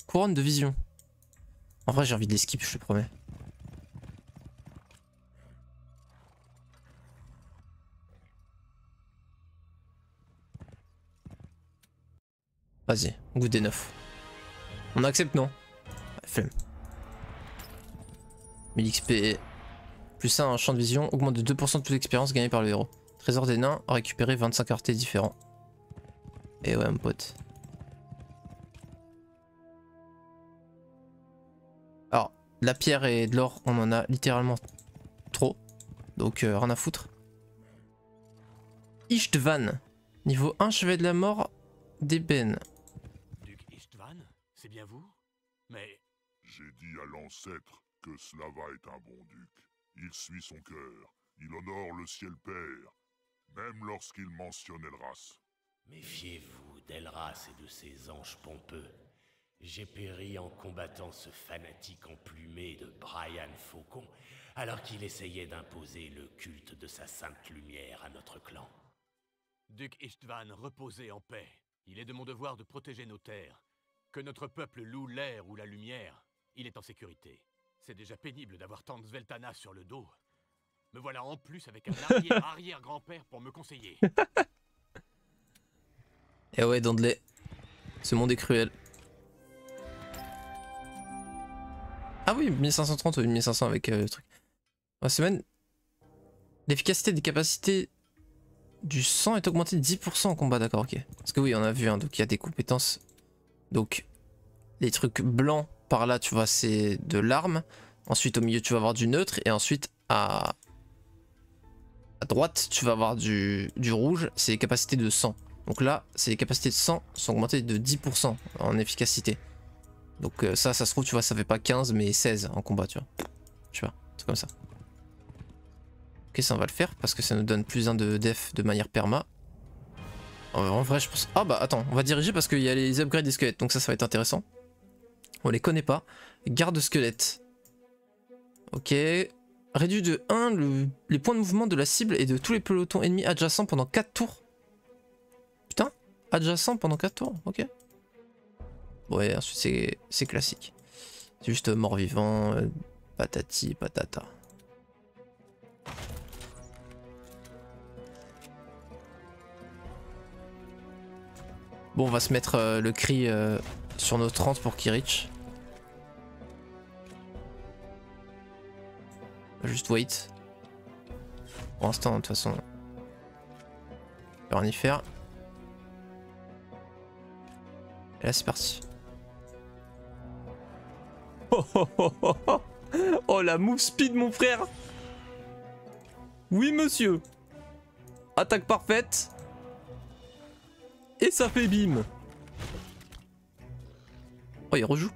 Couronne de vision. En vrai j'ai envie de l'esquive, je te promets. Vas-y, goût des 9. On accepte, non? Flemme. 1000 XP. Plus 1 en champ de vision. Augmente de 2% de toute l'expérience gagnée par le héros. Trésor des nains. Récupérer 25 RT différents. Et ouais, mon pote. Alors, la pierre et de l'or, on en a littéralement trop. Donc, rien à foutre. Ishtvan. Niveau 1, chevet de la mort d'ébène. Duc Ishtvan, c'est bien vous? Mais J'ai dit à l'ancêtre que Slava est un bon duc. Il suit son cœur. Il honore le ciel père. Même lorsqu'il mentionne Elras. Méfiez-vous d'Elras et de ses anges pompeux. J'ai péri en combattant ce fanatique emplumé de Brian Faucon, alors qu'il essayait d'imposer le culte de sa sainte lumière à notre clan. Duc Ishtvan, reposez en paix. Il est de mon devoir de protéger nos terres. Que notre peuple loue l'air ou la lumière, il est en sécurité. C'est déjà pénible d'avoir tant de Sveltana sur le dos. Me voilà en plus avec un arrière-grand-père pour me conseiller. Et ouais, Dandelay. Ce monde est cruel. Ah oui, 1530 ou 1500 avec le truc. La semaine. L'efficacité des capacités du sang est augmentée de 10% en combat, d'accord, ok. Parce que oui, on a vu, hein, donc il y a des compétences. Donc, les trucs blancs par là, tu vois, c'est de l'arme. Ensuite, au milieu, tu vas avoir du neutre. Et ensuite, à droite, tu vas avoir du rouge. C'est les capacités de sang. Donc là, les capacités de sang sont augmentées de 10% en efficacité. Donc ça se trouve, tu vois, ça fait pas 15 mais 16 en combat, tu vois. Je sais pas, c'est comme ça. Ok, ça on va le faire parce que ça nous donne plus 1 de def de manière perma. En vrai, je pense... Ah bah attends, on va diriger parce qu'il y a les upgrades des squelettes, donc ça va être intéressant. On les connaît pas. Garde squelette. Ok. Réduit de 1 les points de mouvement de la cible et de tous les pelotons ennemis adjacents pendant 4 tours. Putain, adjacent pendant 4 tours, ok. Ouais, ensuite c'est classique. C'est juste mort-vivant, patati, patata. Bon, on va se mettre le cri sur nos 30 pour Kirich. Juste wait. Pour l'instant, de toute façon, on peut rien y faire. Et là, c'est parti. Oh, oh, oh, oh, oh. Oh, la move speed, mon frère. Oui, monsieur. Attaque parfaite. Et ça fait bim. Oh, il rejoue.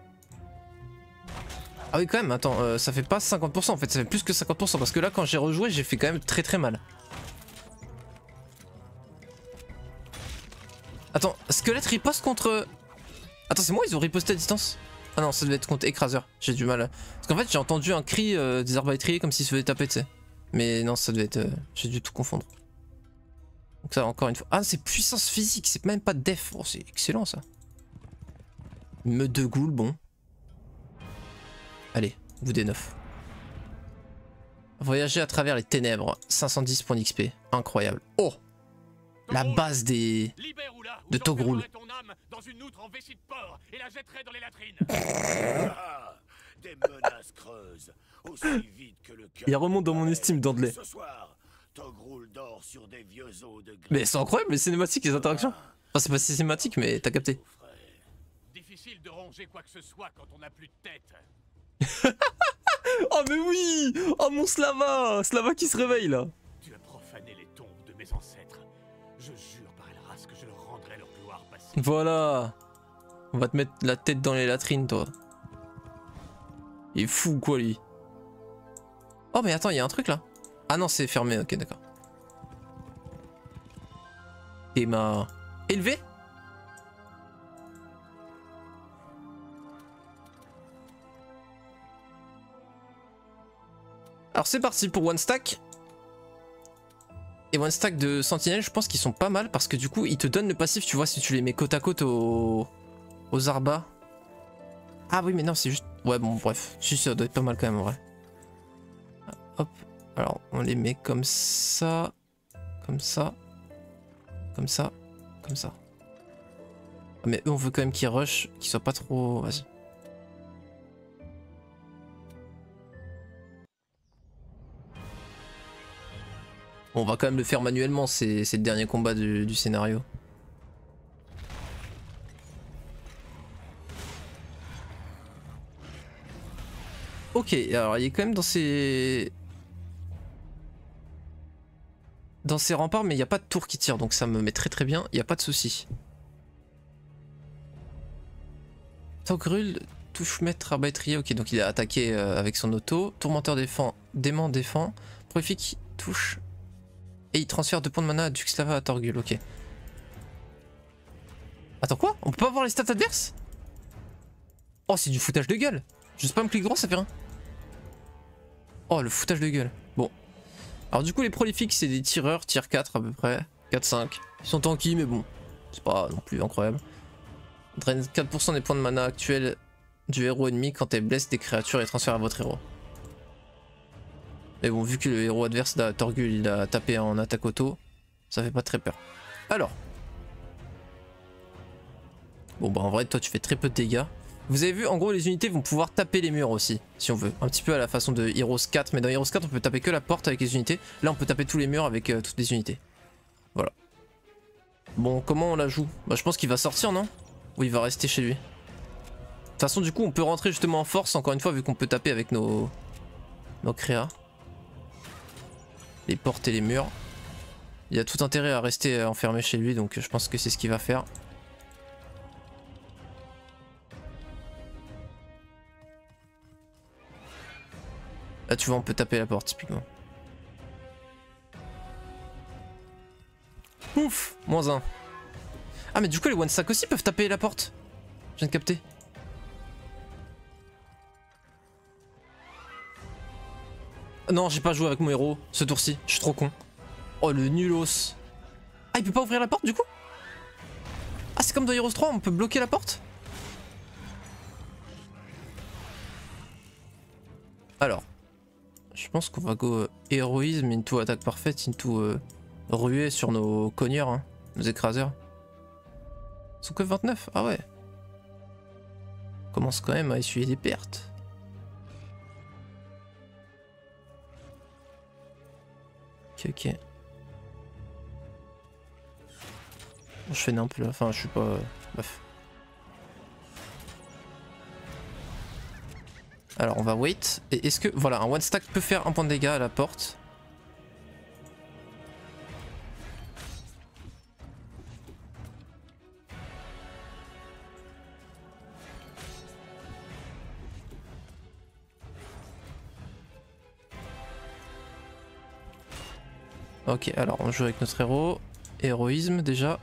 Ah oui, quand même, attends, ça fait pas 50% en fait, ça fait plus que 50% parce que là, quand j'ai rejoué, j'ai fait quand même très mal. Attends, squelette riposte contre... Attends, c'est moi, ils ont riposté à distance? Ah non, ça devait être contre écraseur, j'ai du mal. Parce qu'en fait, j'ai entendu un cri des arbalètriers comme s'ils se faisaient taper, tu sais. Mais non, ça devait être... j'ai dû tout confondre. Donc ça, encore une fois... Ah, c'est puissance physique, c'est même pas def. Oh, c'est excellent, ça. Meute de ghouls, bon. Allez, bout des 9. Voyager à travers les ténèbres, 510 points d'XP, incroyable. Oh, la base des... de Togrul. Des menaces creuses, aussi vite que le cœur. Il remonte dans mon estime, Dandelay. Ce soir, Togrul dort sur des vieux os de gris. Mais c'est incroyable les cinématiques, les interactions. Enfin, c'est pas si cinématique, mais t'as capté. Difficile de ranger quoi que ce soit quand on n'a plus de tête. Oh mais oui. Oh mon Slava. Slava qui se réveille là. Tu as profané les tombes de mes ancêtres. Je jure par Elras que je leur rendrai leur gloire passée. Voilà. On va te mettre la tête dans les latrines, toi. Il est fou quoi lui. Oh mais attends, il y a un truc là. Ah non, c'est fermé, ok d'accord. Théma élevé. Alors c'est parti pour one stack. Et one stack de sentinelle, je pense qu'ils sont pas mal parce que du coup ils te donnent le passif, tu vois, si tu les mets côte à côte aux arbas. Ah oui mais non c'est juste... Ouais bon bref, si ça doit être pas mal quand même en vrai. Hop, alors on les met comme ça, comme ça, comme ça, comme ça. Ah, mais eux on veut quand même qu'ils rush, qu'ils soient pas trop... Vas-y. Bon, on va quand même le faire manuellement, c'est le dernier combat du scénario. Ok, alors il est quand même dans ses remparts, mais il n'y a pas de tour qui tire, donc ça me met très bien, il n'y a pas de souci. Togrul, touche maître arbatrier, ok, donc il a attaqué avec son auto. Tourmenteur défend, dément défend, prolifique touche, et il transfère 2 points de mana à Duxlava à Torgul, ok. Attends quoi? On peut pas voir les stats adverses? Oh, c'est du foutage de gueule. Je spam clic droit, ça fait rien. Oh, le foutage de gueule. Bon. Alors du coup, les prolifiques, c'est des tireurs, tier 4 à peu près. 4-5. Ils sont tanky, mais bon. C'est pas non plus incroyable. Draine 4% des points de mana actuels du héros ennemi quand elle blesse des créatures et transfère à votre héros. Mais bon, vu que le héros adverse, là, Torgul, il a tapé en attaque auto, ça fait pas très peur. Alors. Bon bah en vrai, toi tu fais très peu de dégâts. Vous avez vu, en gros, les unités vont pouvoir taper les murs aussi, si on veut. Un petit peu à la façon de Heroes 4, mais dans Heroes 4, on peut taper que la porte avec les unités. Là, on peut taper tous les murs avec toutes les unités. Voilà. Bon, comment on la joue? Bah, je pense qu'il va sortir, non? Ou il va rester chez lui? De toute façon, du coup, on peut rentrer justement en force, encore une fois, vu qu'on peut taper avec nos créas. Les portes et les murs. Il y a tout intérêt à rester enfermé chez lui, donc je pense que c'est ce qu'il va faire. Là tu vois on peut taper la porte typiquement. Ouf, -1. Ah mais du coup les one stack aussi peuvent taper la porte. Je viens de capter. Non j'ai pas joué avec mon héros ce tour-ci, je suis trop con. Oh le nulos. Ah il peut pas ouvrir la porte du coup? Ah c'est comme dans Heroes 3, on peut bloquer la porte? Alors. Je pense qu'on va go héroïsme into attaque parfaite, into ruée sur nos cogneurs, hein, nos écraseurs. Ils sont que 29, ah ouais. On commence quand même à essuyer des pertes. Ok, ok. Bon, je fais n'importe là, enfin je suis pas... Bref. Alors on va wait, et est-ce que, voilà, un one stack peut faire 1 point de dégâts à la porte. Ok, alors on joue avec notre héros, héroïsme déjà.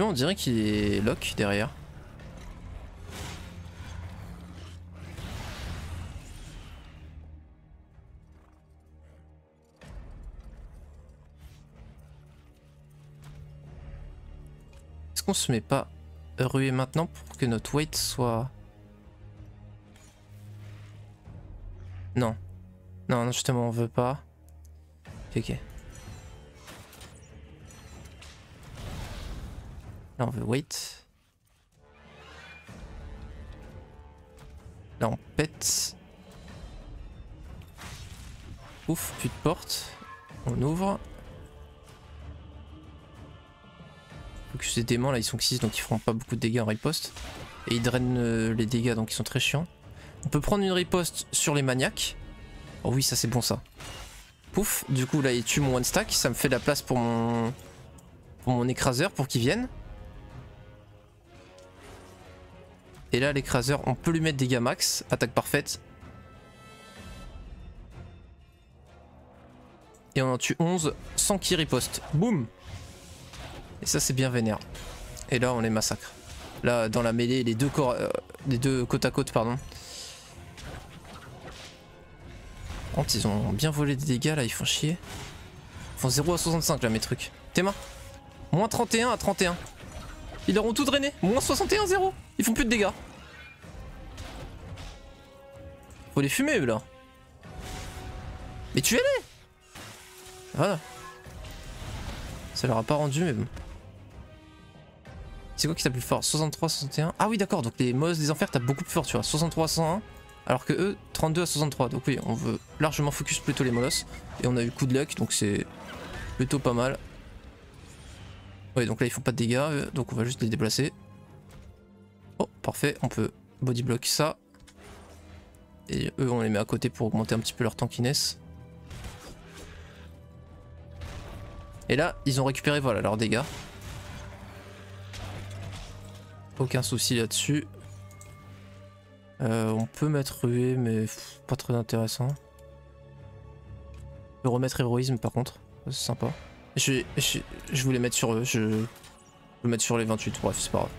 On dirait qu'il est lock derrière. Est-ce qu'on se met pas rué maintenant pour que notre wait soit... Non. Non, non justement on veut pas. Ok. Là on veut wait. Là on pète. Ouf, plus de porte. On ouvre. Faut que ces démons là ils sont que 6 donc ils feront pas beaucoup de dégâts en riposte. Et ils drainent les dégâts donc ils sont très chiants. On peut prendre une riposte sur les maniaques. Oh oui ça c'est bon ça. Pouf, du coup là il tue mon one stack. Ça me fait de la place pour mon écraseur pour qu'il vienne. Et là l'écraseur on peut lui mettre dégâts max, attaque parfaite. Et on en tue 11 sans qu'il riposte. Boum. Et ça c'est bien vénère. Et là on les massacre. Là dans la mêlée les deux côte à côte pardon. Ils ont bien volé des dégâts là, ils font chier. Ils font 0 à 65 là mes trucs. Tes mains. Moins 31 à 31. Ils leur ont tout drainé. Moins 61 0. Ils font plus de dégâts. Faut les fumer eux là. Mais tuez-les. Voilà. Ça leur a pas rendu mais bon. C'est quoi qui tape plus fort? 63, 61. Ah oui, d'accord, donc les Molosses des Enfers tapent beaucoup plus fort, tu vois. 63 à 101, alors que eux, 32 à 63. Donc oui, on veut largement focus plutôt les Molosses. Et on a eu coup de luck, donc c'est plutôt pas mal. Oui, donc là ils font pas de dégâts, donc on va juste les déplacer. Oh, parfait, on peut body block ça. Et eux, on les met à côté pour augmenter un petit peu leur tankiness. Et là, ils ont récupéré, voilà, leurs dégâts. Aucun souci là-dessus. On peut mettre ruée, mais pas très intéressant. On peut remettre héroïsme par contre, c'est sympa. Je voulais mettre sur eux, je vais mettre sur les 28, bref, c'est pas grave.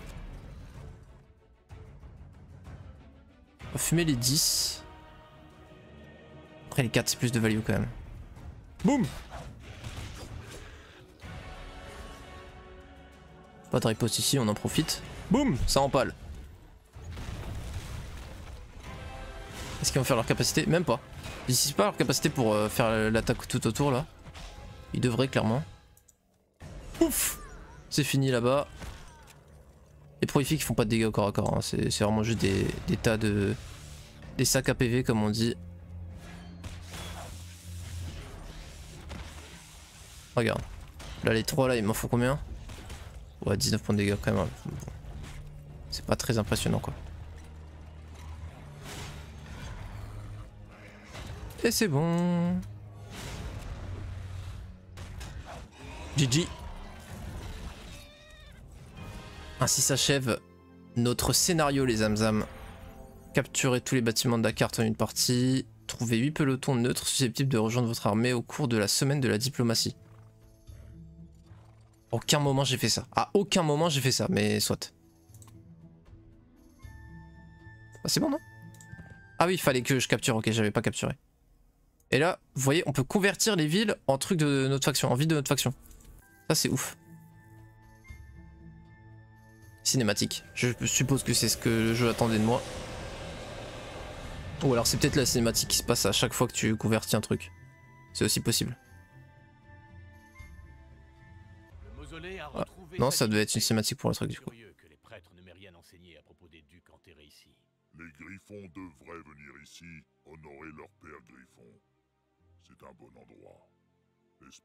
On va fumer les 10. Après les 4 c'est plus de value quand même. Boum! Pas de riposte ici, on en profite. Boum! Ça empale. Est-ce qu'ils vont faire leur capacité? Même pas. Ils n'utilisent pas leur capacité pour faire l'attaque tout autour là. Ils devraient clairement. Ouf! C'est fini là-bas. Les prolifiques ils font pas de dégâts au corps à corps. Hein. C'est vraiment juste des tas de... des sacs à PV comme on dit. Regarde. Là les 3 là ils m'en font combien? Ouais 19 points de dégâts quand même. Bon. C'est pas très impressionnant quoi. Et c'est bon. GG. Ainsi s'achève notre scénario les Zamzam. Capturez tous les bâtiments de la carte en une partie. Trouvez 8 pelotons neutres susceptibles de rejoindre votre armée au cours de la semaine de la diplomatie. À aucun moment j'ai fait ça. À aucun moment j'ai fait ça, mais soit. Ah, c'est bon non? Ah oui, il fallait que je capture, ok, j'avais pas capturé. Et là, vous voyez, on peut convertir les villes en trucs de notre faction, en ville de notre faction. Ça c'est ouf. Cinématique. Je suppose que c'est ce que le jeu attendait de moi. Ou alors c'est peut-être la cinématique qui se passe à chaque fois que tu convertis un truc. C'est aussi possible. Ah. Non, ça devait être une cinématique pour le truc du coup. Les Griffons devraient venir ici honorer leur père Griffon. C'est un bon endroit.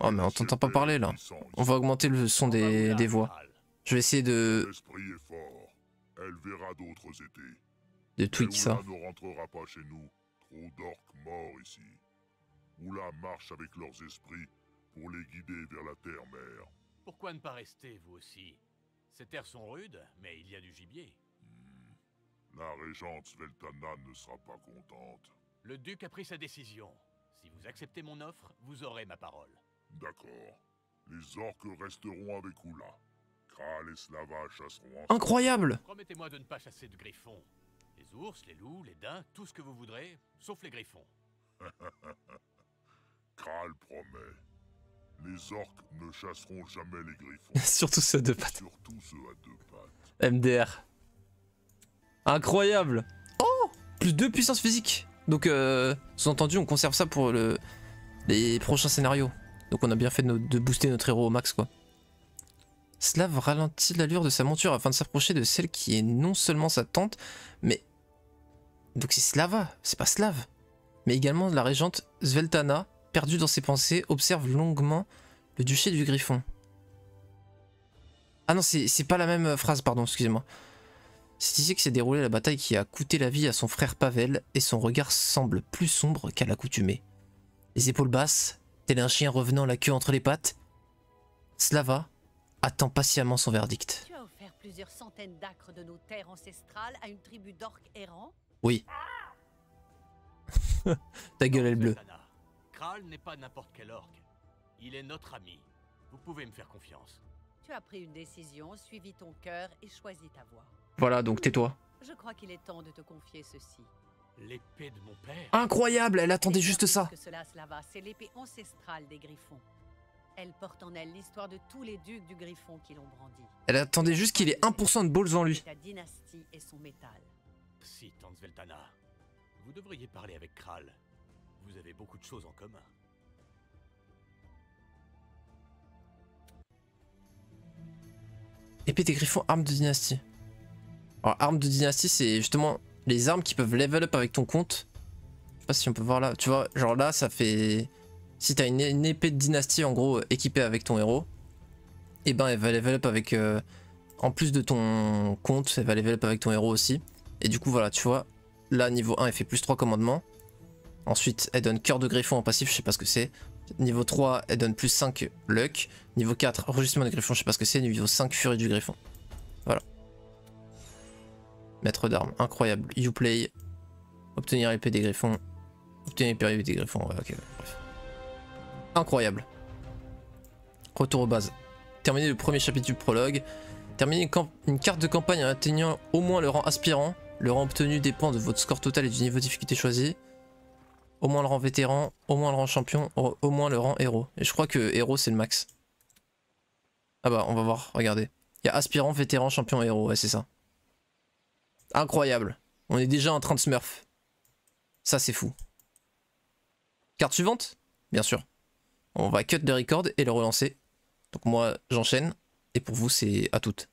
Oh mais on t'entend pas parler là. On va augmenter le son des voix. Je vais essayer de... L'esprit est fort. Elle verra d'autres étés. de tweak ça. Oula ne rentrera pas chez nous. Trop d'orques morts ici. Oula marche avec leurs esprits pour les guider vers la terre-mère. Pourquoi ne pas rester, vous aussi? Ces terres sont rudes, mais il y a du gibier. La régente Sveltana ne sera pas contente. Le duc a pris sa décision. Si vous acceptez mon offre, vous aurez ma parole. D'accord. Les orques resteront avec Oula. Kral et Slava chasseront ensemble. Incroyable! Promettez-moi de ne pas chasser de griffons. Les ours, les loups, les daims, tout ce que vous voudrez, sauf les griffons. Kral promet. Les orques ne chasseront jamais les griffons. Surtout ceux à deux pattes. Surtout ceux à deux pattes. MDR. Incroyable! Oh! Plus 2 puissance physique. Donc, sous-entendu, on conserve ça pour les prochains scénarios. Donc on a bien fait de booster notre héros au max quoi. Slav ralentit l'allure de sa monture afin de s'approcher de celle qui est non seulement sa tante, mais... Donc c'est Slava, c'est pas Slav. Mais également la régente Sveltana, perdue dans ses pensées, observe longuement le duché du Griffon. Ah non, c'est pas la même phrase, pardon, excusez-moi. C'est ici que s'est déroulée la bataille qui a coûté la vie à son frère Pavel, et son regard semble plus sombre qu'à l'accoutumée. Les épaules basses, tel un chien revenant la queue entre les pattes, Slava attend patiemment son verdict. Tu as offert plusieurs centaines d'acres de nos terres ancestrales à une tribu d'orques errants? Oui. Ta gueule, elle bleue. Kral n'est pas n'importe quel orque. Il est notre ami. Vous pouvez me faire confiance. Tu as pris une décision, suivi ton cœur et choisi ta voie. Voilà, donc tais-toi. Je crois qu'il est temps de te confier ceci. L'épée de mon père. Incroyable, elle attendait juste ça. Que cela, Slava, c'est l'épée ancestrale des Griffons. Elle porte en elle l'histoire de tous les ducs du Griffon qui l'ont brandi. Elle attendait juste qu'il ait 1% de balls en lui. Ta dynastie et son métal. Si, tante Sveltana. Vous devriez parler avec Kral. Vous avez beaucoup de choses en commun. Épée des griffons, arme de dynastie. Alors, arme de dynastie, c'est justement les armes qui peuvent level up avec ton compte. Je sais pas si on peut voir là. Tu vois, genre là, ça fait... Si t'as une épée de dynastie, en gros, équipée avec ton héros, et ben elle va level up avec... en plus de ton compte, elle va level up avec ton héros aussi. Et du coup, voilà, tu vois, là, niveau 1, elle fait plus 3 commandements. Ensuite, elle donne cœur de griffon en passif, je sais pas ce que c'est. Niveau 3, elle donne plus 5 luck. Niveau 4, rugissement de griffon, je sais pas ce que c'est. Niveau 5, furie du griffon. Voilà. Maître d'armes, incroyable. Uplay. Obtenir épée des griffons. Obtenir épée des griffons, ouais, ok, bref. Incroyable. Retour aux bases. Terminer le premier chapitre du prologue. Terminer une carte de campagne en atteignant au moins le rang aspirant. Le rang obtenu dépend de votre score total et du niveau de difficulté choisi. Au moins le rang vétéran, au moins le rang champion, au moins le rang héros. Et je crois que héros c'est le max. Ah bah on va voir, regardez. Il y a aspirant, vétéran, champion, héros, ouais c'est ça. Incroyable. On est déjà en train de smurf. Ça c'est fou. Carte suivante? Bien sûr. On va cut le record et le relancer. Donc moi j'enchaîne. Et pour vous c'est à toutes.